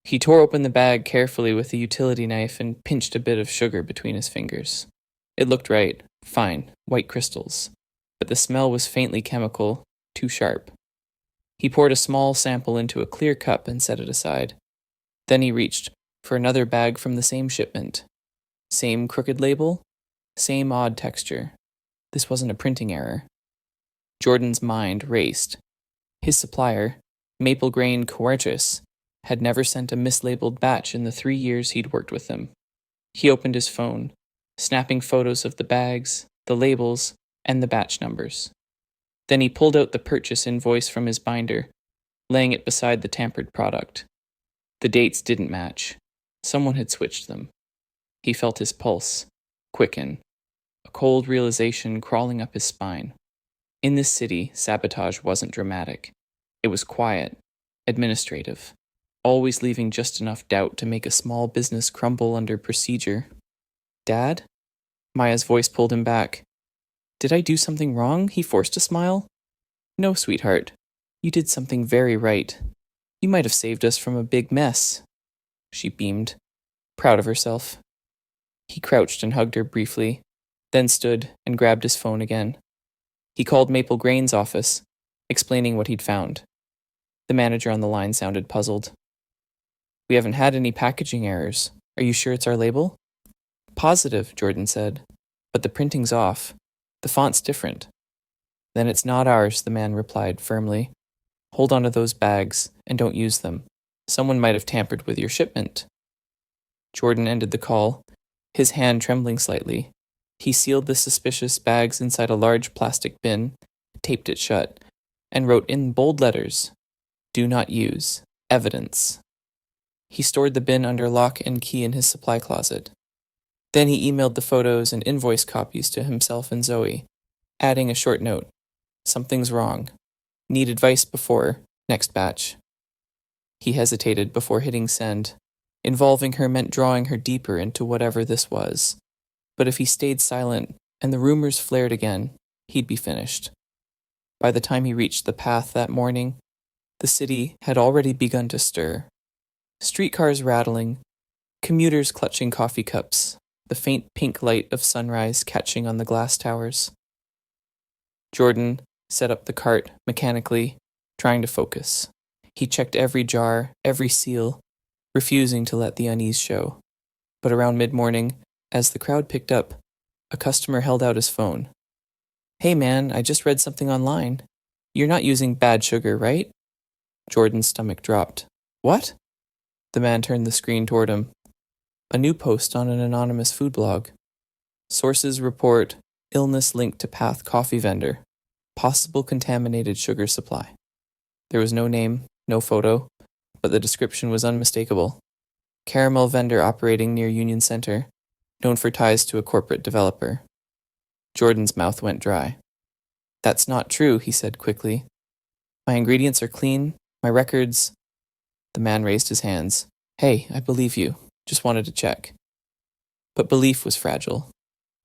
He tore open the bag carefully with a utility knife and pinched a bit of sugar between his fingers. It looked right, fine, white crystals, but the smell was faintly chemical, too sharp. He poured a small sample into a clear cup and set it aside. Then he reached for another bag from the same shipment. Same crooked label, same odd texture. This wasn't a printing error. Jordan's mind raced. His supplier, Maple Grain Coartis, had never sent a mislabeled batch in the 3 years he'd worked with them. He opened his phone, snapping photos of the bags, the labels, and the batch numbers. Then he pulled out the purchase invoice from his binder, laying it beside the tampered product. The dates didn't match. Someone had switched them. He felt his pulse quicken, a cold realization crawling up his spine. In this city, sabotage wasn't dramatic. It was quiet, administrative, always leaving just enough doubt to make a small business crumble under procedure. Dad? Maya's voice pulled him back. Did I do something wrong? He forced a smile. No, sweetheart. You did something very right. You might have saved us from a big mess. She beamed, proud of herself. He crouched and hugged her briefly, then stood and grabbed his phone again. He called Maple Grain's office, explaining what he'd found. The manager on the line sounded puzzled. We haven't had any packaging errors. Are you sure it's our label? Positive, Jordan said. But the printing's off. The font's different. Then it's not ours, the man replied firmly. Hold on to those bags and don't use them. Someone might have tampered with your shipment. Jordan ended the call, his hand trembling slightly. He sealed the suspicious bags inside a large plastic bin, taped it shut, and wrote in bold letters, Do not use. Evidence. He stored the bin under lock and key in his supply closet. Then he emailed the photos and invoice copies to himself and Zoe, adding a short note. Something's wrong. Need advice before next batch. He hesitated before hitting send. Involving her meant drawing her deeper into whatever this was. But if he stayed silent and the rumors flared again, he'd be finished. By the time he reached the path that morning, the city had already begun to stir. Streetcars rattling, commuters clutching coffee cups, the faint pink light of sunrise catching on the glass towers. Jordan set up the cart mechanically, trying to focus. He checked every jar, every seal, refusing to let the unease show. But around mid-morning, as the crowd picked up, a customer held out his phone. Hey man, I just read something online. You're not using bad sugar, right? Jordan's stomach dropped. What? The man turned the screen toward him. A new post on an anonymous food blog. Sources report illness linked to Path coffee vendor. Possible contaminated sugar supply. There was no name, no photo, but the description was unmistakable. Caramel vendor operating near Union Center, known for ties to a corporate developer. Jordan's mouth went dry. That's not true, he said quickly. My ingredients are clean, my records... The man raised his hands. Hey, I believe you. Just wanted to check. But belief was fragile.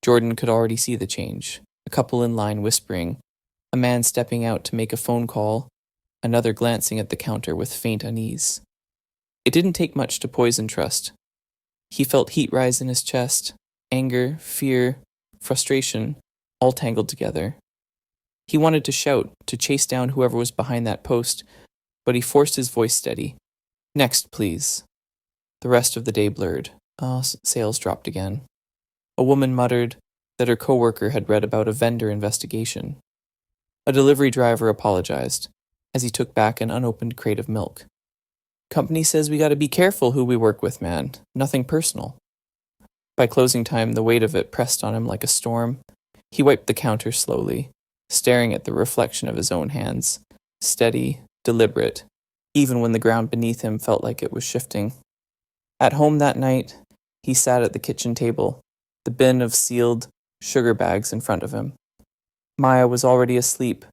Jordan could already see the change. A couple in line whispering, a man stepping out to make a phone call, another glancing at the counter with faint unease. It didn't take much to poison trust. He felt heat rise in his chest, anger, fear, frustration, all tangled together. He wanted to shout, to chase down whoever was behind that post, but he forced his voice steady. Next, please. The rest of the day blurred. Sales dropped again. A woman muttered that her coworker had read about a vendor investigation. A delivery driver apologized as he took back an unopened crate of milk. Company says we gotta be careful who we work with, man. Nothing personal. By closing time, the weight of it pressed on him like a storm. He wiped the counter slowly, staring at the reflection of his own hands. Steady, deliberate, even when the ground beneath him felt like it was shifting. At home that night, he sat at the kitchen table, the bin of sealed sugar bags in front of him. Maya was already asleep,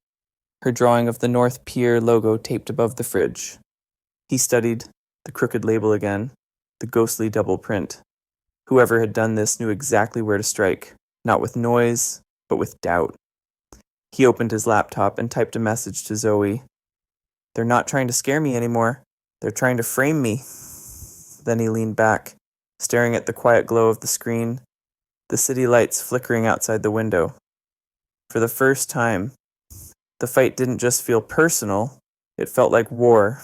her drawing of the North Pier logo taped above the fridge. He studied the crooked label again, the ghostly double print. Whoever had done this knew exactly where to strike, not with noise, but with doubt. He opened his laptop and typed a message to Zoe. They're not trying to scare me anymore. They're trying to frame me. Then he leaned back, staring at the quiet glow of the screen, the city lights flickering outside the window. For the first time, the fight didn't just feel personal, it felt like war.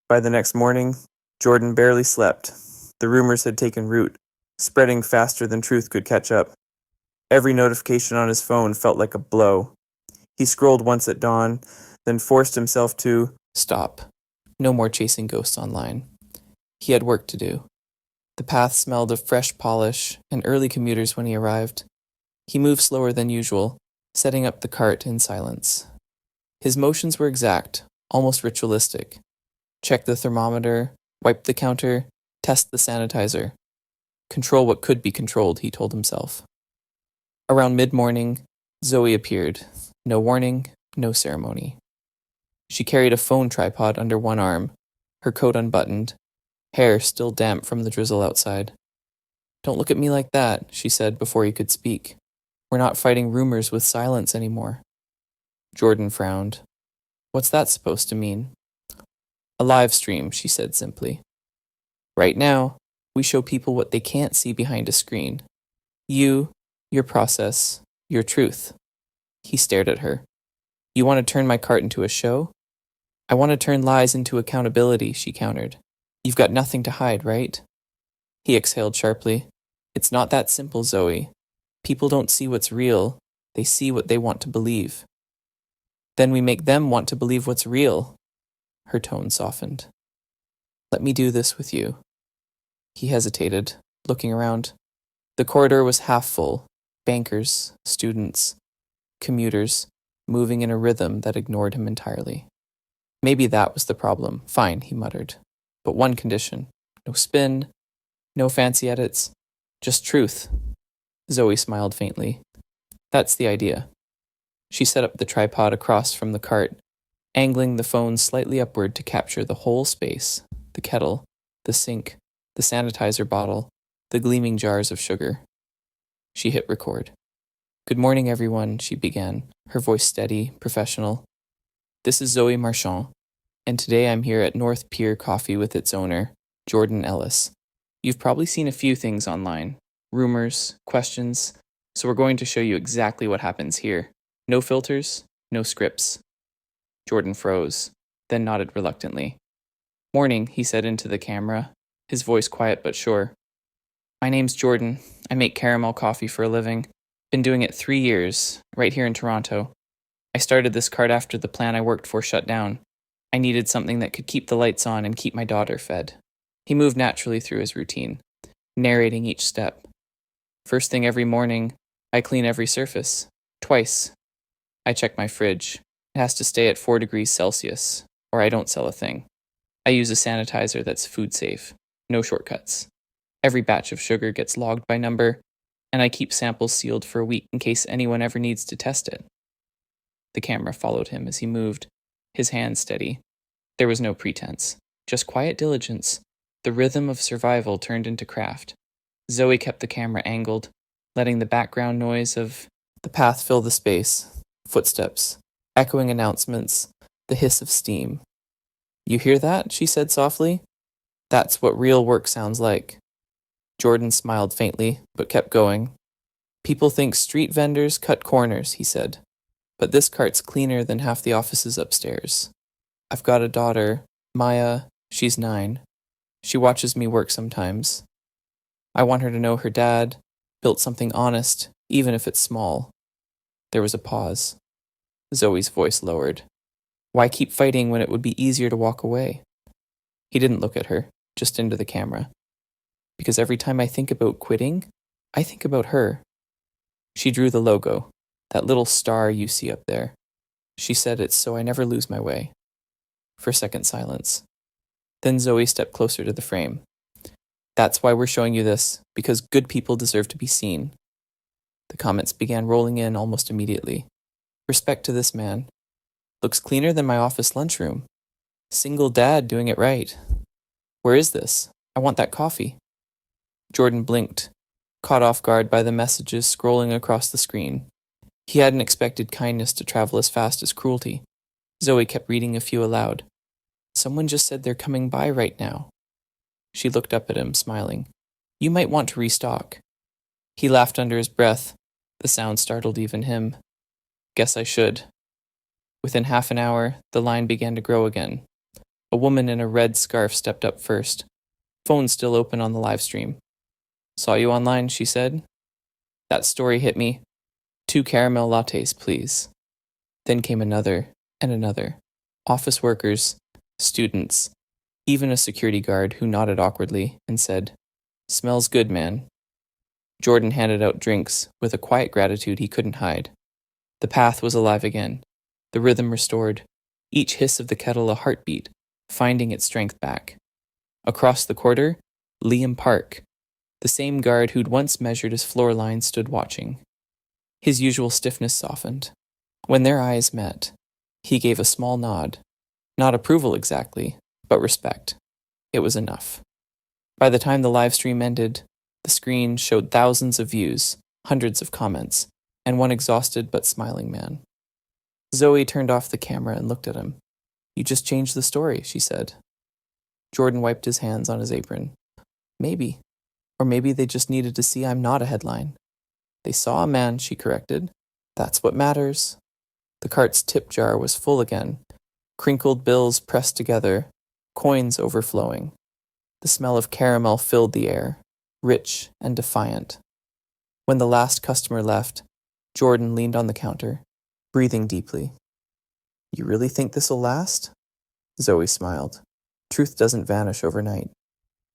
By the next morning, Jordan barely slept. The rumors had taken root, spreading faster than truth could catch up. Every notification on his phone felt like a blow. He scrolled once at dawn, then forced himself to stop. No more chasing ghosts online. He had work to do. The path smelled of fresh polish and early commuters when he arrived. He moved slower than usual, setting up the cart in silence. His motions were exact, almost ritualistic. Check the thermometer, wipe the counter, test the sanitizer. Control what could be controlled, he told himself. Around mid-morning, Zoe appeared. No warning, no ceremony. She carried a phone tripod under one arm, her coat unbuttoned, hair still damp from the drizzle outside. Don't look at me like that, she said before he could speak. We're not fighting rumors with silence anymore. Jordan frowned. What's that supposed to mean? A live stream, she said simply. Right now, we show people what they can't see behind a screen. You, your process, your truth. He stared at her. You want to turn my cart into a show? I want to turn lies into accountability, she countered. You've got nothing to hide, right? He exhaled sharply. It's not that simple, Zoe. People don't see what's real. They see what they want to believe. Then we make them want to believe what's real. Her tone softened. Let me do this with you. He hesitated, looking around. The corridor was half full. Bankers, students, commuters, moving in a rhythm that ignored him entirely. Maybe that was the problem. Fine, he muttered. But one condition. No spin, no fancy edits, just truth. Zoe smiled faintly. That's the idea. She set up the tripod across from the cart, angling the phone slightly upward to capture the whole space, the kettle, the sink, the sanitizer bottle, the gleaming jars of sugar. She hit record. Good morning, everyone, she began, her voice steady, professional. This is Zoe Marchand, and today I'm here at North Pier Coffee with its owner, Jordan Ellis. You've probably seen a few things online, rumors, questions, so we're going to show you exactly what happens here. No filters, no scripts. Jordan froze, then nodded reluctantly. Morning, he said into the camera, his voice quiet but sure. My name's Jordan. I make caramel coffee for a living. Been doing it 3 years, right here in Toronto. I started this cart after the plant I worked for shut down. I needed something that could keep the lights on and keep my daughter fed. He moved naturally through his routine, narrating each step. First thing every morning, I clean every surface. Twice. I check my fridge. It has to stay at 4 degrees Celsius, or I don't sell a thing. I use a sanitizer that's food safe. No shortcuts. Every batch of sugar gets logged by number, and I keep samples sealed for a week in case anyone ever needs to test it. The camera followed him as he moved, his hands steady. There was no pretense, just quiet diligence. The rhythm of survival turned into craft. Zoe kept the camera angled, letting the background noise of the path fill the space. Footsteps, echoing announcements, the hiss of steam. You hear that? She said softly. That's what real work sounds like. Jordan smiled faintly, but kept going. People think street vendors cut corners, he said. But this cart's cleaner than half the offices upstairs. I've got a daughter, Maya, she's 9. She watches me work sometimes. I want her to know her dad built something honest, even if it's small. There was a pause. Zoe's voice lowered. Why keep fighting when it would be easier to walk away? He didn't look at her, just into the camera. Because every time I think about quitting, I think about her. She drew the logo, that little star you see up there. She said it's so I never lose my way. For a second, silence. Then Zoe stepped closer to the frame. That's why we're showing you this, because good people deserve to be seen. The comments began rolling in almost immediately. Respect to this man. Looks cleaner than my office lunchroom. Single dad doing it right. Where is this? I want that coffee. Jordan blinked, caught off guard by the messages scrolling across the screen. He hadn't expected kindness to travel as fast as cruelty. Zoe kept reading a few aloud. Someone just said they're coming by right now. She looked up at him, smiling. You might want to restock. He laughed under his breath. The sound startled even him. Guess I should. Within half an hour, the line began to grow again. A woman in a red scarf stepped up first. Phone still open on the live stream. Saw you online, she said. That story hit me. 2 caramel lattes, please. Then came another and another. Office workers, students, even a security guard who nodded awkwardly and said, Smells good, man. Jordan handed out drinks with a quiet gratitude he couldn't hide. The path was alive again, the rhythm restored, each hiss of the kettle a heartbeat, finding its strength back. Across the quarter, Liam Park, the same guard who'd once measured his floor line, stood watching. His usual stiffness softened. When their eyes met, he gave a small nod. Not approval exactly, but respect. It was enough. By the time the live stream ended, the screen showed thousands of views, hundreds of comments, and one exhausted but smiling man. Zoe turned off the camera and looked at him. You just changed the story, she said. Jordan wiped his hands on his apron. Maybe. Or maybe they just needed to see I'm not a headline. They saw a man, she corrected. That's what matters. The cart's tip jar was full again, crinkled bills pressed together, coins overflowing. The smell of caramel filled the air, rich and defiant. When the last customer left, Jordan leaned on the counter, breathing deeply. You really think this'll last? Zoe smiled. Truth doesn't vanish overnight.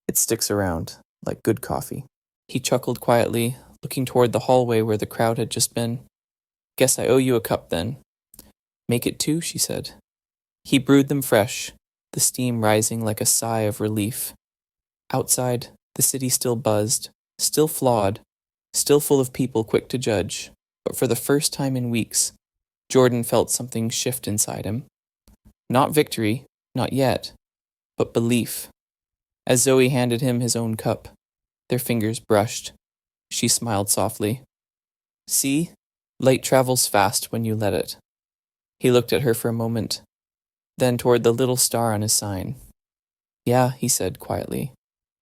It sticks around, like good coffee. He chuckled quietly, looking toward the hallway where the crowd had just been. Guess I owe you a cup then. Make it 2, she said. He brewed them fresh, the steam rising like a sigh of relief. Outside, the city still buzzed, still flawed, still full of people quick to judge, but for the first time in weeks, Jordan felt something shift inside him. Not victory, not yet, but belief. As Zoe handed him his own cup, their fingers brushed. She smiled softly. See, light travels fast when you let it. He looked at her for a moment, then toward the little star on his sign. Yeah, he said quietly,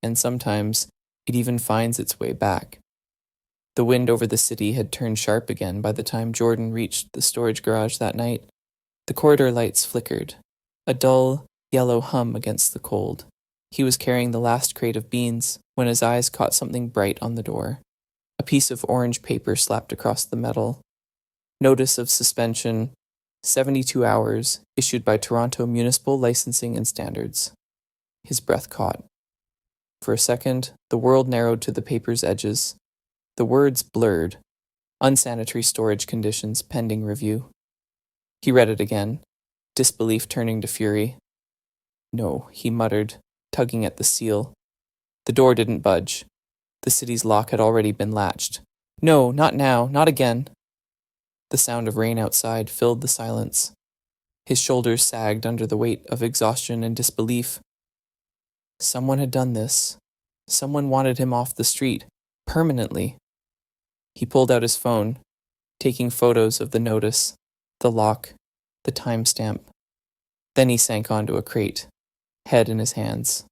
and sometimes it even finds its way back. The wind over the city had turned sharp again by the time Jordan reached the storage garage that night. The corridor lights flickered, a dull, yellow hum against the cold. He was carrying the last crate of beans when his eyes caught something bright on the door. A piece of orange paper slapped across the metal. Notice of suspension, 72 hours, issued by Toronto Municipal Licensing and Standards. His breath caught. For a second, the world narrowed to the paper's edges. The words blurred. Unsanitary storage conditions pending review. He read it again, disbelief turning to fury. No, he muttered, tugging at the seal. The door didn't budge. The city's lock had already been latched. No, not now, not again. The sound of rain outside filled the silence. His shoulders sagged under the weight of exhaustion and disbelief. Someone had done this. Someone wanted him off the street, permanently. He pulled out his phone, taking photos of the notice, the lock, the timestamp. Then he sank onto a crate, head in his hands.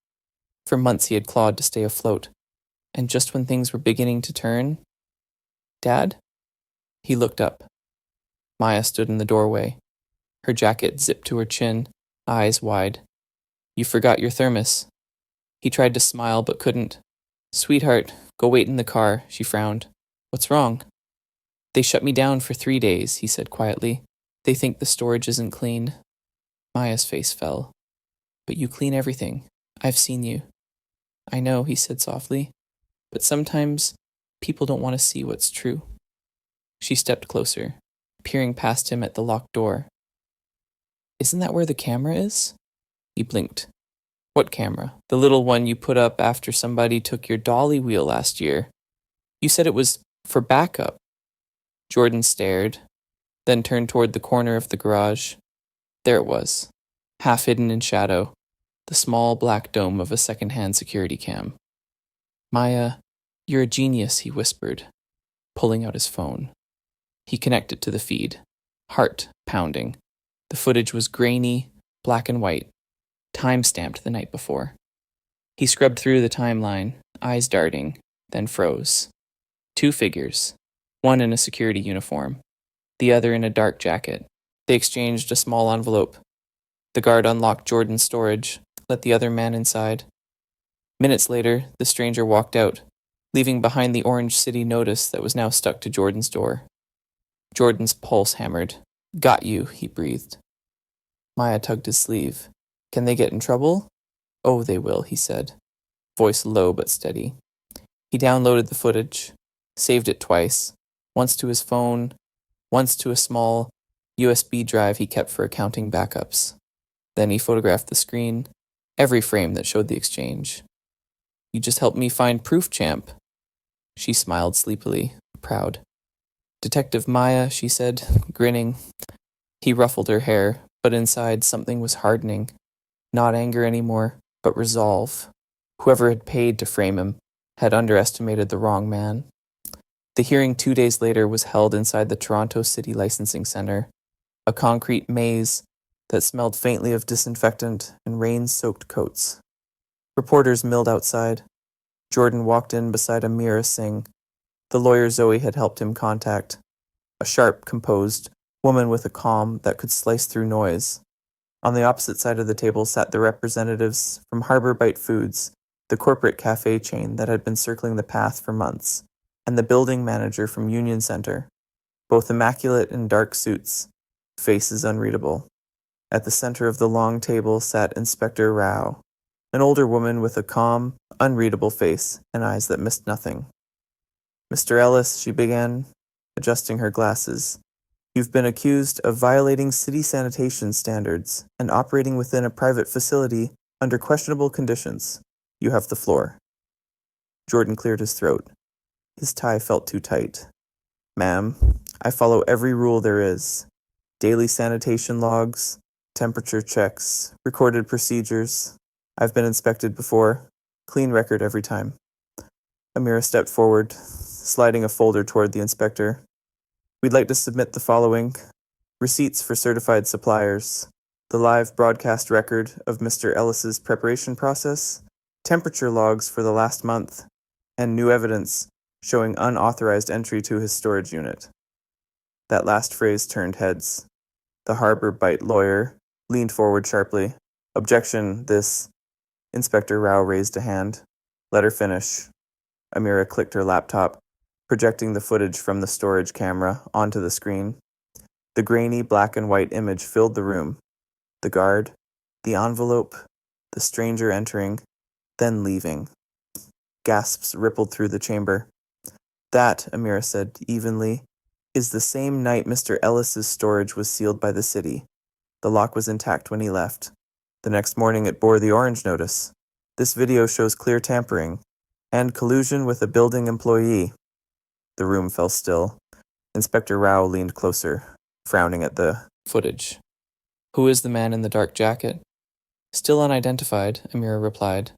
For months he had clawed to stay afloat, and just when things were beginning to turn... Dad? He looked up. Maya stood in the doorway, her jacket zipped to her chin, eyes wide. You forgot your thermos. He tried to smile but couldn't. Sweetheart, go wait in the car, she frowned. What's wrong? They shut me down for 3 days, he said quietly. They think the storage isn't clean. Maya's face fell. But you clean everything. I've seen you. I know, he said softly. But sometimes people don't want to see what's true. She stepped closer, peering past him at the locked door. Isn't that where the camera is? He blinked. What camera? The little one you put up after somebody took your dolly wheel last year. You said it was for backup. Jordan stared, then turned toward the corner of the garage. There it was, half hidden in shadow, the small black dome of a second-hand security cam. Maya, you're a genius, he whispered, pulling out his phone. He connected to the feed, heart pounding. The footage was grainy, black and white, time-stamped the night before. He scrubbed through the timeline, eyes darting, then froze. 2 figures, one in a security uniform, the other in a dark jacket. They exchanged a small envelope. The guard unlocked Jordan's storage, let the other man inside. Minutes later, the stranger walked out, leaving behind the Orange City notice that was now stuck to Jordan's door. Jordan's pulse hammered. Got you, he breathed. Maya tugged his sleeve. Can they get in trouble? Oh, they will, he said, voice low but steady. He downloaded the footage, saved it twice, once to his phone, once to a small USB drive he kept for accounting backups. Then he photographed the screen, every frame that showed the exchange. You just helped me find proof, champ. She smiled sleepily, proud. Detective Maya, she said, grinning. He ruffled her hair, but inside something was hardening. Not anger anymore, but resolve. Whoever had paid to frame him had underestimated the wrong man. The hearing 2 days later was held inside the Toronto City Licensing Centre, a concrete maze that smelled faintly of disinfectant and rain-soaked coats. Reporters milled outside. Jordan walked in beside Amira Singh, the lawyer Zoe had helped him contact, a sharp, composed woman with a calm that could slice through noise. On the opposite side of the table sat the representatives from Harbor Bite Foods, the corporate cafe chain that had been circling the path for months, and the building manager from Union Center, both immaculate in dark suits, faces unreadable. At the center of the long table sat Inspector Rao, an older woman with a calm, unreadable face and eyes that missed nothing. Mr. Ellis, she began, adjusting her glasses. You've been accused of violating city sanitation standards and operating within a private facility under questionable conditions. You have the floor. Jordan cleared his throat. His tie felt too tight. Ma'am, I follow every rule there is. Daily sanitation logs, temperature checks, recorded procedures. I've been inspected before. Clean record every time. Amira stepped forward, sliding a folder toward the inspector. We'd like to submit the following: receipts for certified suppliers, the live broadcast record of Mr. Ellis's preparation process, temperature logs for the last month, and new evidence showing unauthorized entry to his storage unit. That last phrase turned heads. The Harbor Bite lawyer leaned forward sharply. Objection, this. Inspector Rao raised a hand. Let her finish. Amira clicked her laptop, projecting the footage from the storage camera onto the screen. The grainy black and white image filled the room. The guard, the envelope, the stranger entering, then leaving. Gasps rippled through the chamber. That, Amira said evenly, is the same night Mr. Ellis's storage was sealed by the city. The lock was intact when he left. The next morning it bore the orange notice. This video shows clear tampering and collusion with a building employee. The room fell still. Inspector Rao leaned closer, frowning at the footage. Who is the man in the dark jacket? Still unidentified, Amira replied.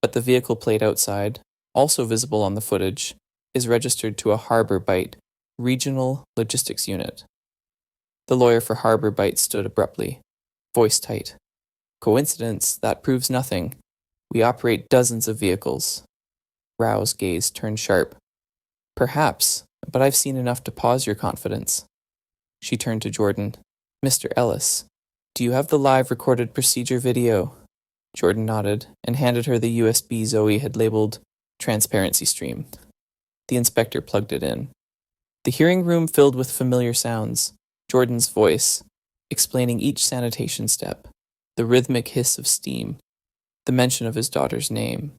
But the vehicle plate outside, also visible on the footage, is registered to a Harbor Bite Regional Logistics Unit. The lawyer for Harbor Bite stood abruptly, voice tight. Coincidence? That proves nothing. We operate dozens of vehicles. Rao's gaze turned sharp. Perhaps, but I've seen enough to pause your confidence. She turned to Jordan. Mr. Ellis, do you have the live recorded procedure video? Jordan nodded and handed her the USB Zoe had labeled Transparency Stream. The inspector plugged it in. The hearing room filled with familiar sounds, Jordan's voice, explaining each sanitation step, the rhythmic hiss of steam, the mention of his daughter's name.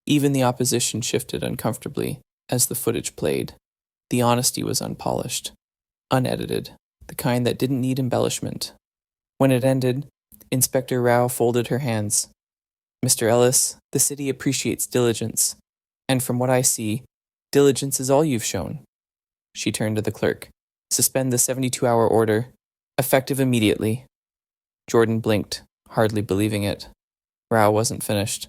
Even the opposition shifted uncomfortably as the footage played. The honesty was unpolished, unedited, the kind that didn't need embellishment. When it ended, Inspector Rao folded her hands. Mr. Ellis, the city appreciates diligence, and from what I see, diligence is all you've shown. She turned to the clerk. Suspend the 72-hour order, effective immediately. Jordan blinked, hardly believing it. Rao wasn't finished.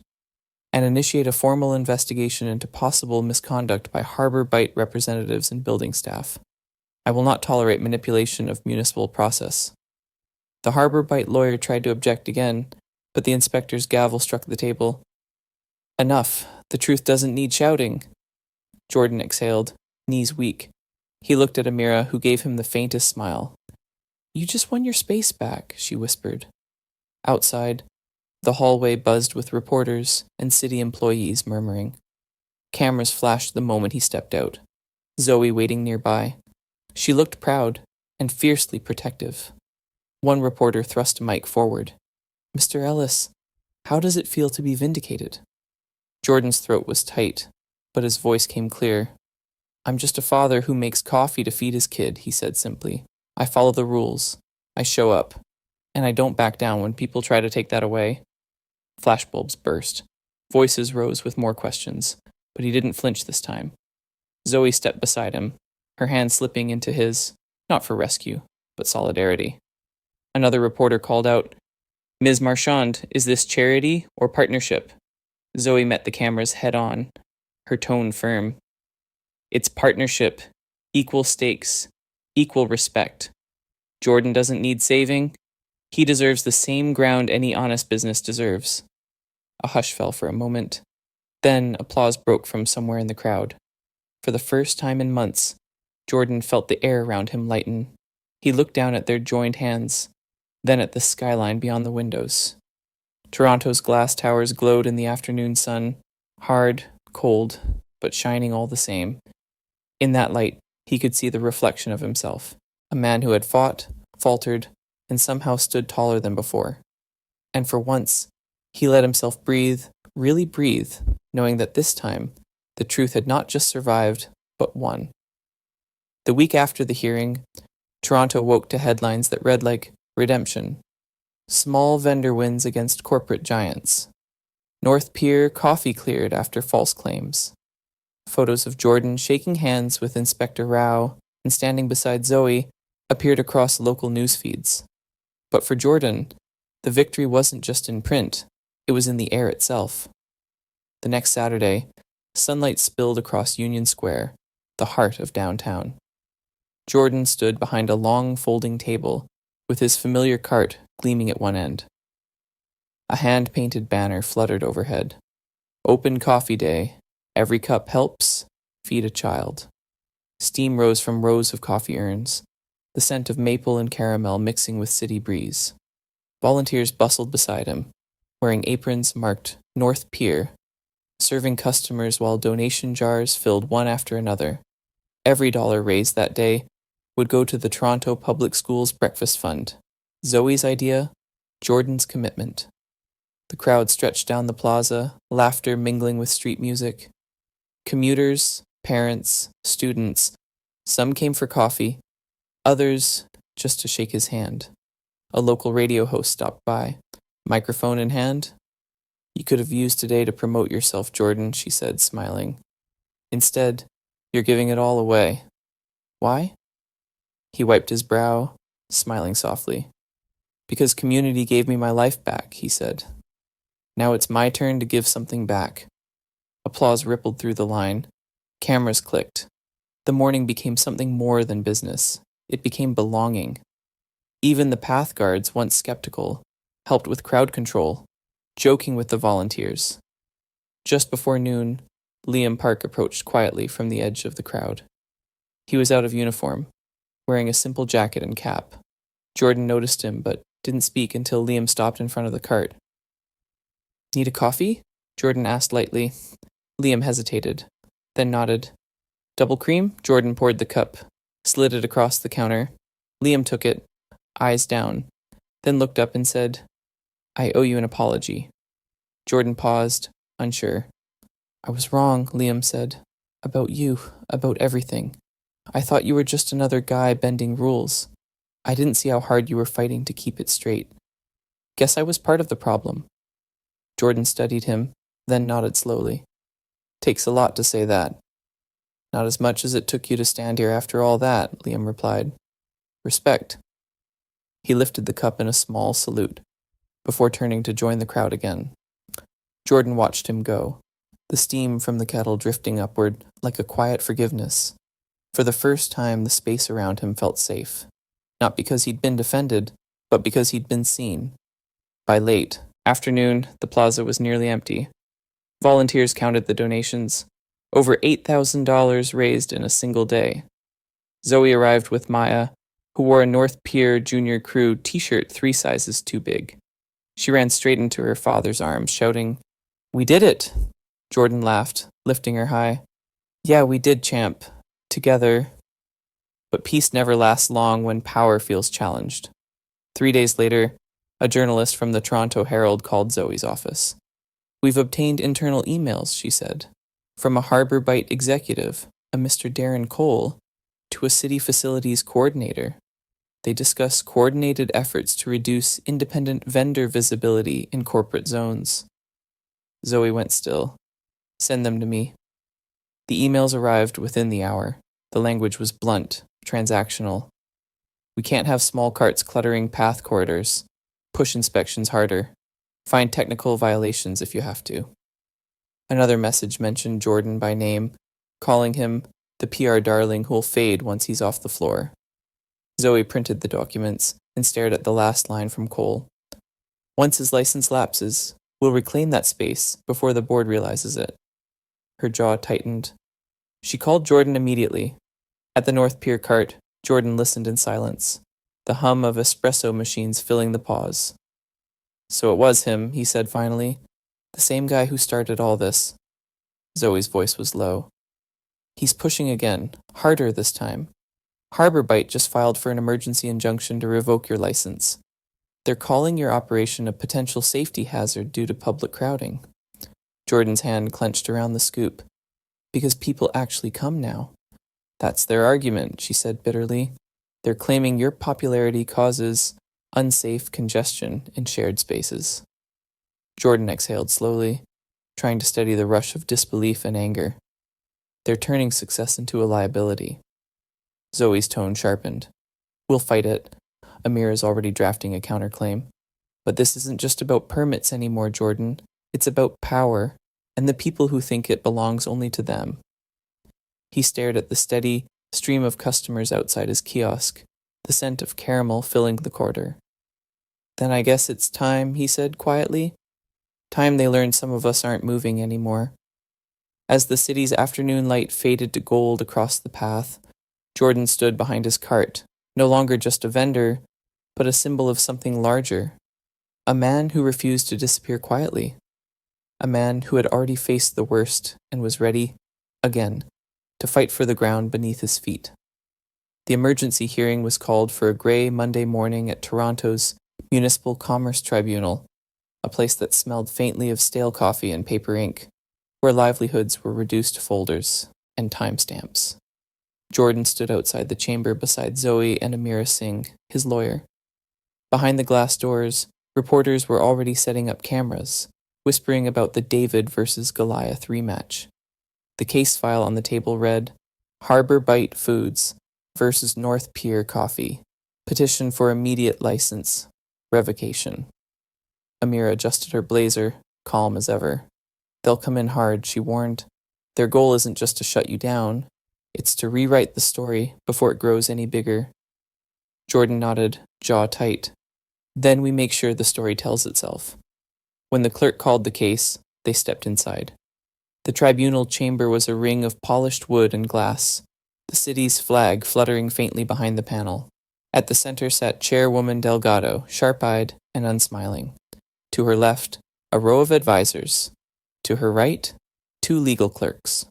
And initiate a formal investigation into possible misconduct by Harbor Bite representatives and building staff. I will not tolerate manipulation of municipal process. The Harbor Bite lawyer tried to object again, but the inspector's gavel struck the table. Enough. The truth doesn't need shouting. Jordan exhaled, knees weak. He looked at Amira, who gave him the faintest smile. You just won your space back, she whispered. Outside, the hallway buzzed with reporters and city employees murmuring. Cameras flashed the moment he stepped out. Zoe waiting nearby. She looked proud and fiercely protective. One reporter thrust a mic forward. Mr. Ellis, how does it feel to be vindicated? Jordan's throat was tight, but his voice came clear. I'm just a father who makes coffee to feed his kid, he said simply. I follow the rules. I show up. And I don't back down when people try to take that away. Flashbulbs burst. Voices rose with more questions, but he didn't flinch this time. Zoe stepped beside him, her hand slipping into his, not for rescue, but solidarity. Another reporter called out, Ms. Marchand, is this charity or partnership? Zoe met the cameras head on, her tone firm. It's partnership, equal stakes, equal respect. Jordan doesn't need saving. He deserves the same ground any honest business deserves. A hush fell for a moment. Then applause broke from somewhere in the crowd. For the first time in months, Jordan felt the air around him lighten. He looked down at their joined hands, then at the skyline beyond the windows. Toronto's glass towers glowed in the afternoon sun, hard, cold, but shining all the same. In that light, he could see the reflection of himself, a man who had fought, faltered, and somehow stood taller than before. And for once, he let himself breathe, really breathe, knowing that this time, the truth had not just survived, but won. The week after the hearing, Toronto woke to headlines that read like redemption. Small vendor wins against corporate giants. North Pier coffee cleared after false claims. Photos of Jordan shaking hands with Inspector Rao and standing beside Zoe appeared across local news feeds. But for Jordan, the victory wasn't just in print, it was in the air itself. The next Saturday, sunlight spilled across Union Square, the heart of downtown. Jordan stood behind a long folding table, with his familiar cart gleaming at one end. A hand-painted banner fluttered overhead. Open Coffee Day. Every cup helps. Feed a child. Steam rose from rows of coffee urns, the scent of maple and caramel mixing with city breeze. Volunteers bustled beside him, wearing aprons marked North Pier, serving customers while donation jars filled one after another. Every dollar raised that day would go to the Toronto Public Schools Breakfast Fund. Zoe's idea, Jordan's commitment. The crowd stretched down the plaza, laughter mingling with street music. Commuters, parents, students, some came for coffee, others just to shake his hand. A local radio host stopped by, microphone in hand. "You could have used today to promote yourself, Jordan," she said, smiling. "Instead, you're giving it all away. Why?" He wiped his brow, smiling softly. "Because community gave me my life back," he said. "Now it's my turn to give something back." Applause rippled through the line. Cameras clicked. The morning became something more than business. It became belonging. Even the path guards, once skeptical, helped with crowd control, joking with the volunteers. Just before noon, Liam Park approached quietly from the edge of the crowd. He was out of uniform, wearing a simple jacket and cap. Jordan noticed him, but didn't speak until Liam stopped in front of the cart. "Need a coffee?" Jordan asked lightly. Liam hesitated, then nodded. "Double cream?" Jordan poured the cup, slid it across the counter. Liam took it, eyes down, then looked up and said, "I owe you an apology." Jordan paused, unsure. "I was wrong," Liam said. "About you, about everything. I thought you were just another guy bending rules. I didn't see how hard you were fighting to keep it straight. Guess I was part of the problem." Jordan studied him, then nodded slowly. "Takes a lot to say that." "Not as much as it took you to stand here after all that," Liam replied. "Respect." He lifted the cup in a small salute, before turning to join the crowd again. Jordan watched him go, the steam from the kettle drifting upward like a quiet forgiveness. For the first time, the space around him felt safe, not because he'd been defended, but because he'd been seen. By late afternoon, the plaza was nearly empty. Volunteers counted the donations. Over $8,000 raised in a single day. Zoe arrived with Maya, who wore a North Pier Junior Crew t-shirt 3 sizes too big. She ran straight into her father's arms, shouting, "We did it!" Jordan laughed, lifting her high. "Yeah, we did, champ. Together." But peace never lasts long when power feels challenged. 3 days later, a journalist from the Toronto Herald called Zoe's office. "We've obtained internal emails," she said, "from a Harbor Bite executive, a Mr. Darren Cole, to a city facilities coordinator. They discuss coordinated efforts to reduce independent vendor visibility in corporate zones." Zoe went still. "Send them to me." The emails arrived within the hour. The language was blunt, transactional. "We can't have small carts cluttering path corridors. Push inspections harder. Find technical violations if you have to." Another message mentioned Jordan by name, calling him the PR darling who'll fade once he's off the floor. Zoe printed the documents and stared at the last line from Cole. "Once his license lapses, we'll reclaim that space before the board realizes it." Her jaw tightened. She called Jordan immediately. At the North Pier cart, Jordan listened in silence, the hum of espresso machines filling the pause. "So it was him," he said finally. "The same guy who started all this." Zoe's voice was low. "He's pushing again, harder this time. Harbor Bite just filed for an emergency injunction to revoke your license. They're calling your operation a potential safety hazard due to public crowding." Jordan's hand clenched around the scoop. "Because people actually come now. That's their argument," she said bitterly. "They're claiming your popularity causes unsafe congestion in shared spaces." Jordan exhaled slowly, trying to steady the rush of disbelief and anger. "They're turning success into a liability." Zoe's tone sharpened. "We'll fight it. Amir is already drafting a counterclaim. But this isn't just about permits anymore, Jordan. It's about power, and the people who think it belongs only to them." He stared at the steady stream of customers outside his kiosk, the scent of caramel filling the corridor. "Then I guess it's time," he said quietly. "Time they learn some of us aren't moving anymore." As the city's afternoon light faded to gold across the path, Jordan stood behind his cart, no longer just a vendor, but a symbol of something larger. A man who refused to disappear quietly. A man who had already faced the worst and was ready, again, to fight for the ground beneath his feet. The emergency hearing was called for a grey Monday morning at Toronto's Municipal Commerce Tribunal, a place that smelled faintly of stale coffee and paper ink, where livelihoods were reduced to folders and timestamps. Jordan stood outside the chamber beside Zoe and Amira Singh, his lawyer. Behind the glass doors, reporters were already setting up cameras, whispering about the David versus Goliath rematch. The case file on the table read, Harbor Bite Foods versus North Pier Coffee. Petition for immediate license. Revocation. Amira adjusted her blazer, calm as ever. They'll come in hard, she warned. Their goal isn't just to shut you down. It's to rewrite the story before it grows any bigger. Jordan nodded, jaw tight. Then we make sure the story tells itself. When the clerk called the case, they stepped inside. The tribunal chamber was a ring of polished wood and glass, the city's flag fluttering faintly behind the panel. At the center sat Chairwoman Delgado, sharp-eyed and unsmiling. To her left, a row of advisors. To her right, 2 legal clerks.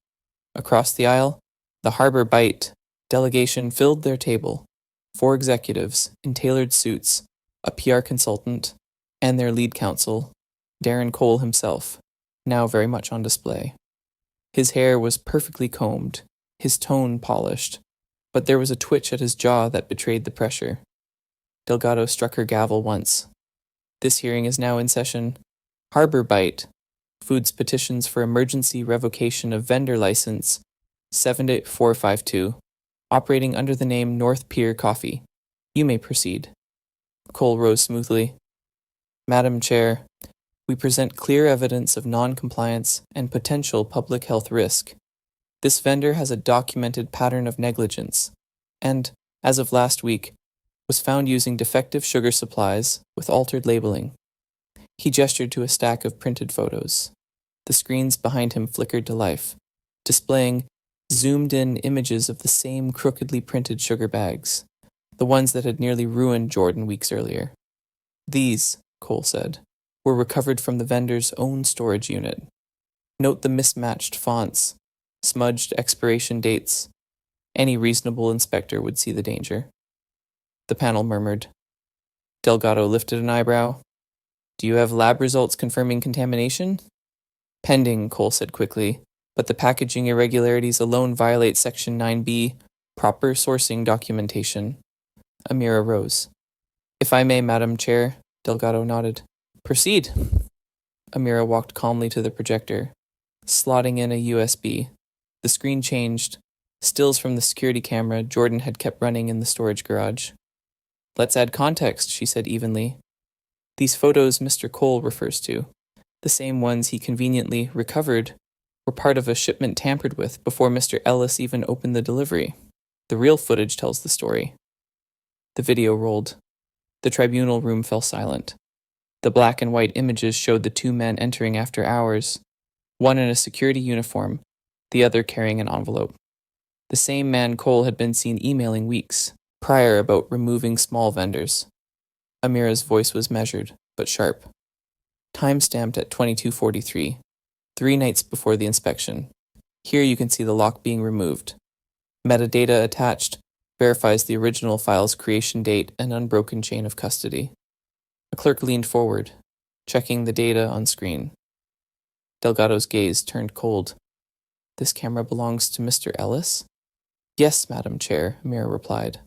Across the aisle, the Harbor Bite delegation filled their table. 4 executives in tailored suits, a PR consultant, and their lead counsel, Darren Cole himself, now very much on display. His hair was perfectly combed, his tone polished, but there was a twitch at his jaw that betrayed the pressure. Delgado struck her gavel once. This hearing is now in session. Harbor Bite, Foods petitions for emergency revocation of vendor license 78452, operating under the name North Pier Coffee. You may proceed. Cole rose smoothly. Madam Chair, we present clear evidence of non-compliance and potential public health risk. This vendor has a documented pattern of negligence, and, as of last week, was found using defective sugar supplies with altered labeling. He gestured to a stack of printed photos. The screens behind him flickered to life, displaying zoomed-in images of the same crookedly printed sugar bags, the ones that had nearly ruined Jordan weeks earlier. These, Cole said, were recovered from the vendor's own storage unit. Note the mismatched fonts, smudged expiration dates. Any reasonable inspector would see the danger. The panel murmured. Delgado lifted an eyebrow. Do you have lab results confirming contamination? Pending, Cole said quickly, but the packaging irregularities alone violate Section 9B, proper sourcing documentation. Amira rose. If I may, Madam Chair, Delgado nodded. Proceed. Amira walked calmly to the projector, slotting in a USB. The screen changed. Stills from the security camera Jordan had kept running in the storage garage. Let's add context, she said evenly. These photos Mr. Cole refers to, the same ones he conveniently recovered, were part of a shipment tampered with before Mr. Ellis even opened the delivery. The real footage tells the story. The video rolled. The tribunal room fell silent. The black and white images showed the 2 men entering after hours, one in a security uniform, the other carrying an envelope. The same man Cole had been seen emailing weeks prior about removing small vendors. Amira's voice was measured, but sharp. Time-stamped at 22:43, 3 nights before the inspection. Here you can see the lock being removed. Metadata attached verifies the original file's creation date and unbroken chain of custody. A clerk leaned forward, checking the data on screen. Delgado's gaze turned cold. This camera belongs to Mr. Ellis? Yes, Madam Chair, Amira replied.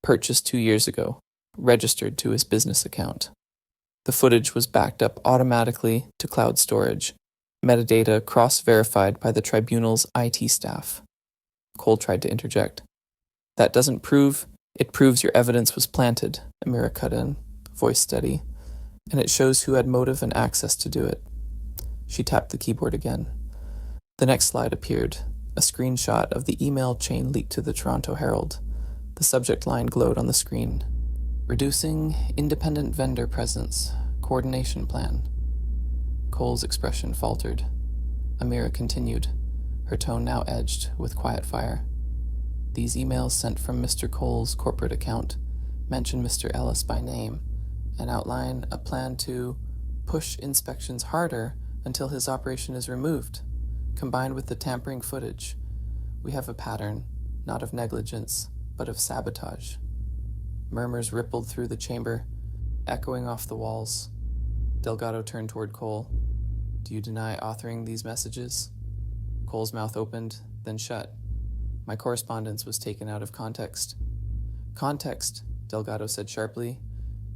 Purchased 2 years ago, registered to his business account. The footage was backed up automatically to cloud storage, metadata cross-verified by the tribunal's IT staff. Cole tried to interject. That doesn't prove, it proves your evidence was planted, Amira cut in, voice steady, and it shows who had motive and access to do it. She tapped the keyboard again. The next slide appeared, a screenshot of the email chain leaked to the Toronto Herald. The subject line glowed on the screen. Reducing independent vendor presence, coordination plan. Cole's expression faltered. Amira continued, her tone now edged with quiet fire. These emails sent from Mr. Cole's corporate account mention Mr. Ellis by name and outline a plan to push inspections harder until his operation is removed. Combined with the tampering footage, we have a pattern, not of negligence, but of sabotage. Murmurs rippled through the chamber, echoing off the walls. Delgado turned toward Cole. Do you deny authoring these messages? Cole's mouth opened, then shut. My correspondence was taken out of context. Context, Delgado said sharply,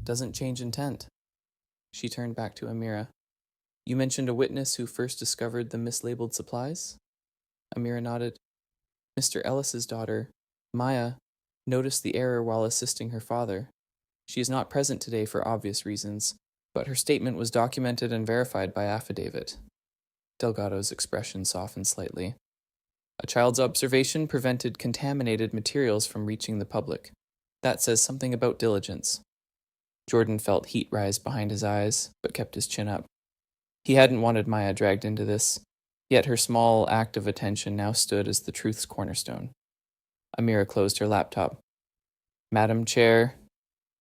doesn't change intent. She turned back to Amira. You mentioned a witness who first discovered the mislabeled supplies? Amira nodded. Mr. Ellis's daughter, Maya, noticed the error while assisting her father. She is not present today for obvious reasons, but her statement was documented and verified by affidavit. Delgado's expression softened slightly. A child's observation prevented contaminated materials from reaching the public. That says something about diligence. Jordan felt heat rise behind his eyes, but kept his chin up. He hadn't wanted Maya dragged into this, yet her small act of attention now stood as the truth's cornerstone. Amira closed her laptop. Madam Chair,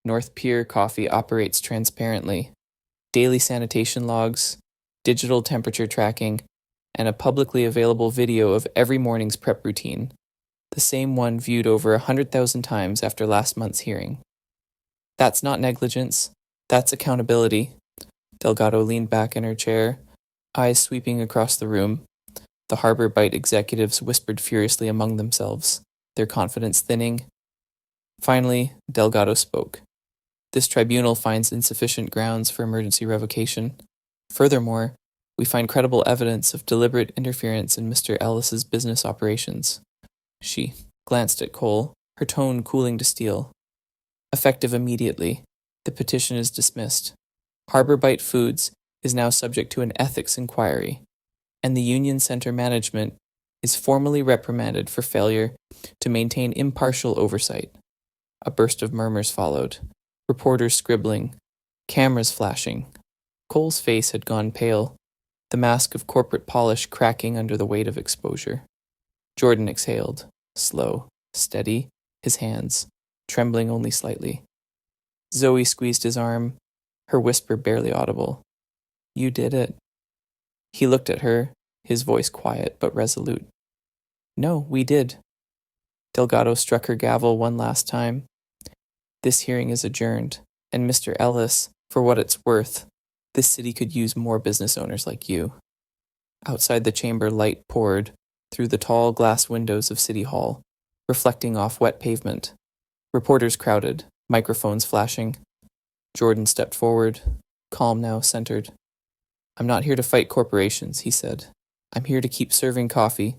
North Pier Coffee operates transparently. Daily sanitation logs, digital temperature tracking, and a publicly available video of every morning's prep routine, the same one viewed over 100,000 times after last month's hearing. That's not negligence, that's accountability. Delgado leaned back in her chair, eyes sweeping across the room. The Harbor Bite executives whispered furiously among themselves, their confidence thinning. Finally, Delgado spoke. This tribunal finds insufficient grounds for emergency revocation. Furthermore, we find credible evidence of deliberate interference in Mr. Ellis's business operations. She glanced at Cole, her tone cooling to steel. Effective immediately, the petition is dismissed. Harbor Bite Foods is now subject to an ethics inquiry, and the Union Center management is formally reprimanded for failure to maintain impartial oversight. A burst of murmurs followed, reporters scribbling, cameras flashing. Cole's face had gone pale, the mask of corporate polish cracking under the weight of exposure. Jordan exhaled, slow, steady, his hands, trembling only slightly. Zoe squeezed his arm, her whisper barely audible. You did it. He looked at her, his voice quiet but resolute. No, we did. Delgado struck her gavel one last time. This hearing is adjourned, and Mr. Ellis, for what it's worth, this city could use more business owners like you. Outside the chamber, light poured through the tall glass windows of City Hall, reflecting off wet pavement. Reporters crowded, microphones flashing. Jordan stepped forward, calm now, centered. I'm not here to fight corporations, he said. I'm here to keep serving coffee,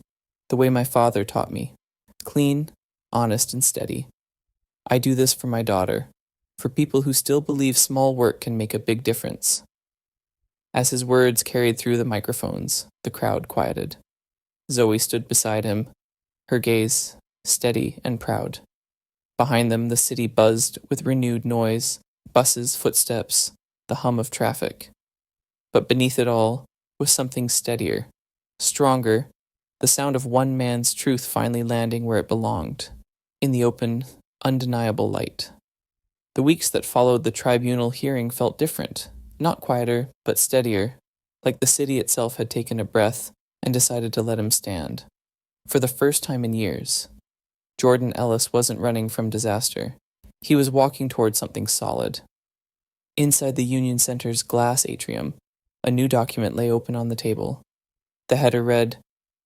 the way my father taught me. Clean, honest, and steady. I do this for my daughter, for people who still believe small work can make a big difference. As his words carried through the microphones, the crowd quieted. Zoe stood beside him, her gaze steady and proud. Behind them, the city buzzed with renewed noise, buses, footsteps, the hum of traffic. But beneath it all was something steadier, stronger, the sound of one man's truth finally landing where it belonged, in the open, undeniable light. The weeks that followed the tribunal hearing felt different, not quieter, but steadier, like the city itself had taken a breath and decided to let him stand. For the first time in years, Jordan Ellis wasn't running from disaster. He was walking toward something solid. Inside the Union Center's glass atrium, a new document lay open on the table. The header read,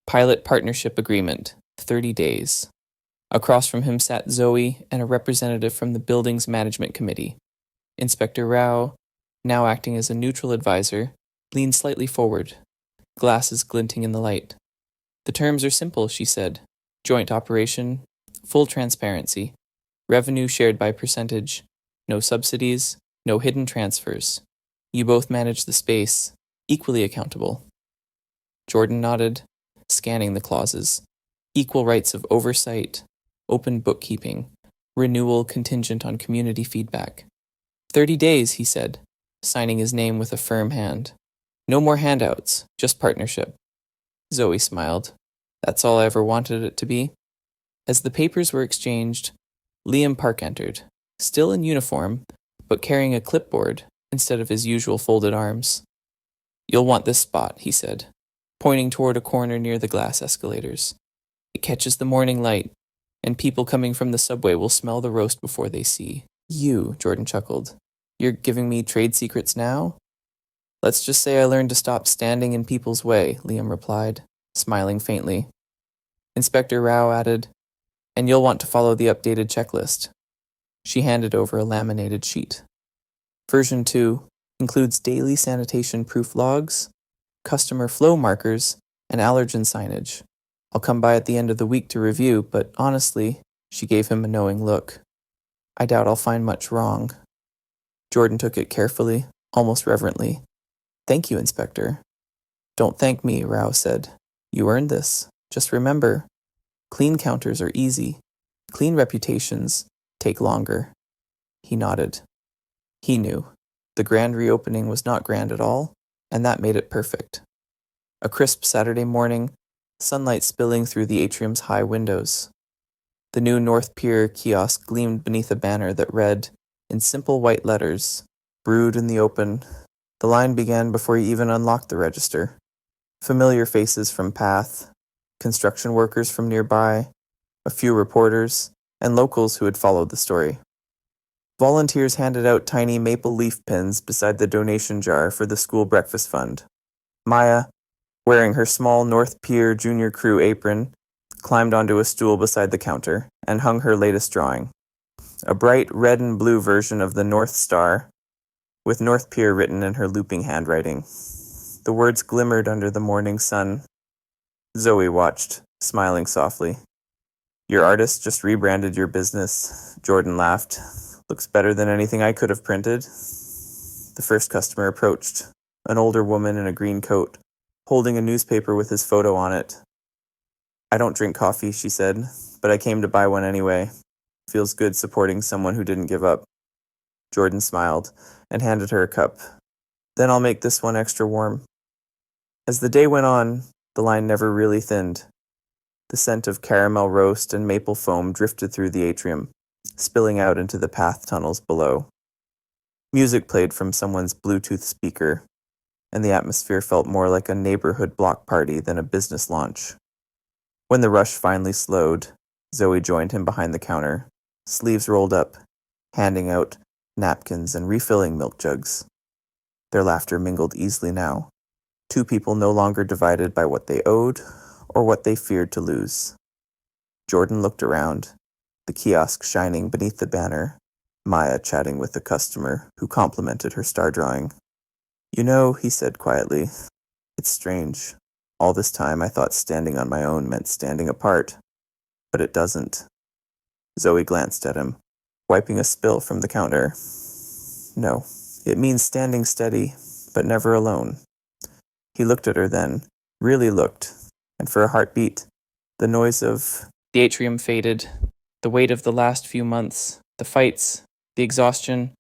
Pilot Partnership Agreement, 30 days. Across from him sat Zoe and a representative from the building's management committee. Inspector Rao, now acting as a neutral advisor, leaned slightly forward, glasses glinting in the light. The terms are simple, she said. Joint operation, full transparency, revenue shared by percentage, no subsidies, no hidden transfers. You both manage the space, equally accountable. Jordan nodded, scanning the clauses. Equal rights of oversight, open bookkeeping, renewal contingent on community feedback. 30 days, he said, signing his name with a firm hand. No more handouts, just partnership. Zoe smiled. That's all I ever wanted it to be. As the papers were exchanged, Liam Park entered, still in uniform, but carrying a clipboard instead of his usual folded arms. You'll want this spot, he said, pointing toward a corner near the glass escalators. It catches the morning light, and people coming from the subway will smell the roast before they see. You, Jordan chuckled. You're giving me trade secrets now? Let's just say I learned to stop standing in people's way, Liam replied, smiling faintly. Inspector Rao added, and you'll want to follow the updated checklist. She handed over a laminated sheet. Version 2 includes daily sanitation proof logs, customer flow markers, and allergen signage. I'll come by at the end of the week to review, but honestly, she gave him a knowing look. I doubt I'll find much wrong. Jordan took it carefully, almost reverently. Thank you, Inspector. Don't thank me, Rao said. You earned this. Just remember, clean counters are easy. Clean reputations take longer. He nodded. He knew. The grand reopening was not grand at all, and that made it perfect. A crisp Saturday morning, sunlight spilling through the atrium's high windows. The new North Pier kiosk gleamed beneath a banner that read, in simple white letters, Brewed in the Open. The line began before he even unlocked the register. Familiar faces from Path, construction workers from nearby, a few reporters, and locals who had followed the story. Volunteers handed out tiny maple leaf pins beside the donation jar for the school breakfast fund. Maya, wearing her small North Pier Junior Crew apron, climbed onto a stool beside the counter and hung her latest drawing. A bright red and blue version of the North Star, with North Pier written in her looping handwriting. The words glimmered under the morning sun. Zoe watched, smiling softly. Your artist just rebranded your business, Jordan laughed. Looks better than anything I could have printed. The first customer approached, an older woman in a green coat, holding a newspaper with his photo on it. I don't drink coffee, she said, but I came to buy one anyway. Feels good supporting someone who didn't give up. Jordan smiled and handed her a cup. Then I'll make this one extra warm. As the day went on, the line never really thinned. The scent of caramel roast and maple foam drifted through the atrium, spilling out into the path tunnels below. Music played from someone's Bluetooth speaker, and the atmosphere felt more like a neighborhood block party than a business launch. When the rush finally slowed, Zoe joined him behind the counter, sleeves rolled up, handing out napkins and refilling milk jugs. Their laughter mingled easily now, two people no longer divided by what they owed or what they feared to lose. Jordan looked around, the kiosk shining beneath the banner, Maya chatting with the customer who complimented her star drawing. You know, he said quietly, it's strange. All this time I thought standing on my own meant standing apart, but it doesn't. Zoe glanced at him, wiping a spill from the counter. No, it means standing steady, but never alone. He looked at her then, really looked, and for a heartbeat, the noise of the atrium faded, the weight of the last few months, the fights, the exhaustion,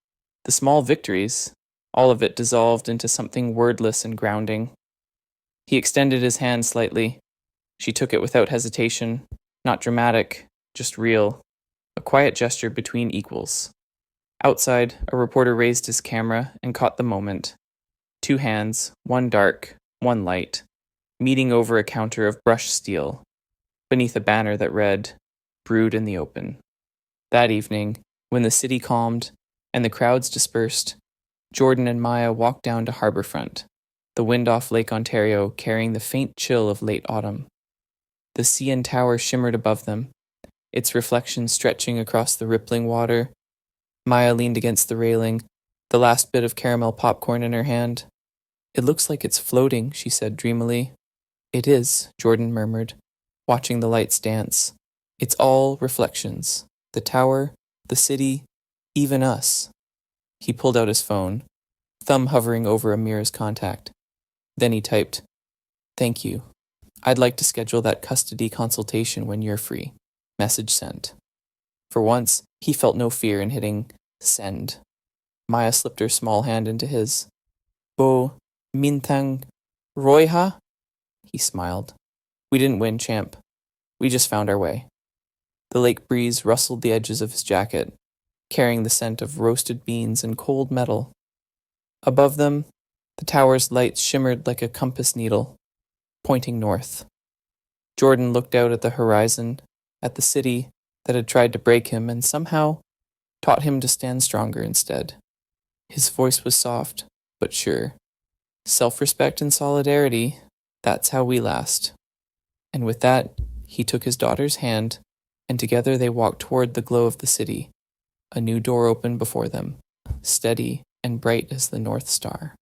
the small victories, all of it dissolved into something wordless and grounding. He extended his hand slightly. She took it without hesitation, not dramatic, just real, a quiet gesture between equals. Outside, a reporter raised his camera and caught the moment. Two hands, one dark, one light, meeting over a counter of brushed steel, beneath a banner that read, Brewed in the Open. That evening, when the city calmed and the crowds dispersed, Jordan and Maya walked down to Harbourfront, the wind off Lake Ontario carrying the faint chill of late autumn. The CN Tower shimmered above them, its reflection stretching across the rippling water. Maya leaned against the railing, the last bit of caramel popcorn in her hand. It looks like it's floating, she said dreamily. It is, Jordan murmured, watching the lights dance. It's all reflections. The tower, the city, even us. He pulled out his phone, thumb hovering over Amira's contact. Then he typed, Thank you. I'd like to schedule that custody consultation when you're free. Message sent. For once, he felt no fear in hitting send. Maya slipped her small hand into his. Bo Mintang Royha? He smiled. We didn't win, champ. We just found our way. The lake breeze rustled the edges of his jacket, carrying the scent of roasted beans and cold metal. Above them, the tower's lights shimmered like a compass needle, pointing north. Jordan looked out at the horizon, at the city, that had tried to break him and somehow taught him to stand stronger instead. His voice was soft, but sure. Self-respect and solidarity, that's how we last. And with that, he took his daughter's hand, and together they walked toward the glow of the city. A new door opened before them, steady and bright as the North Star.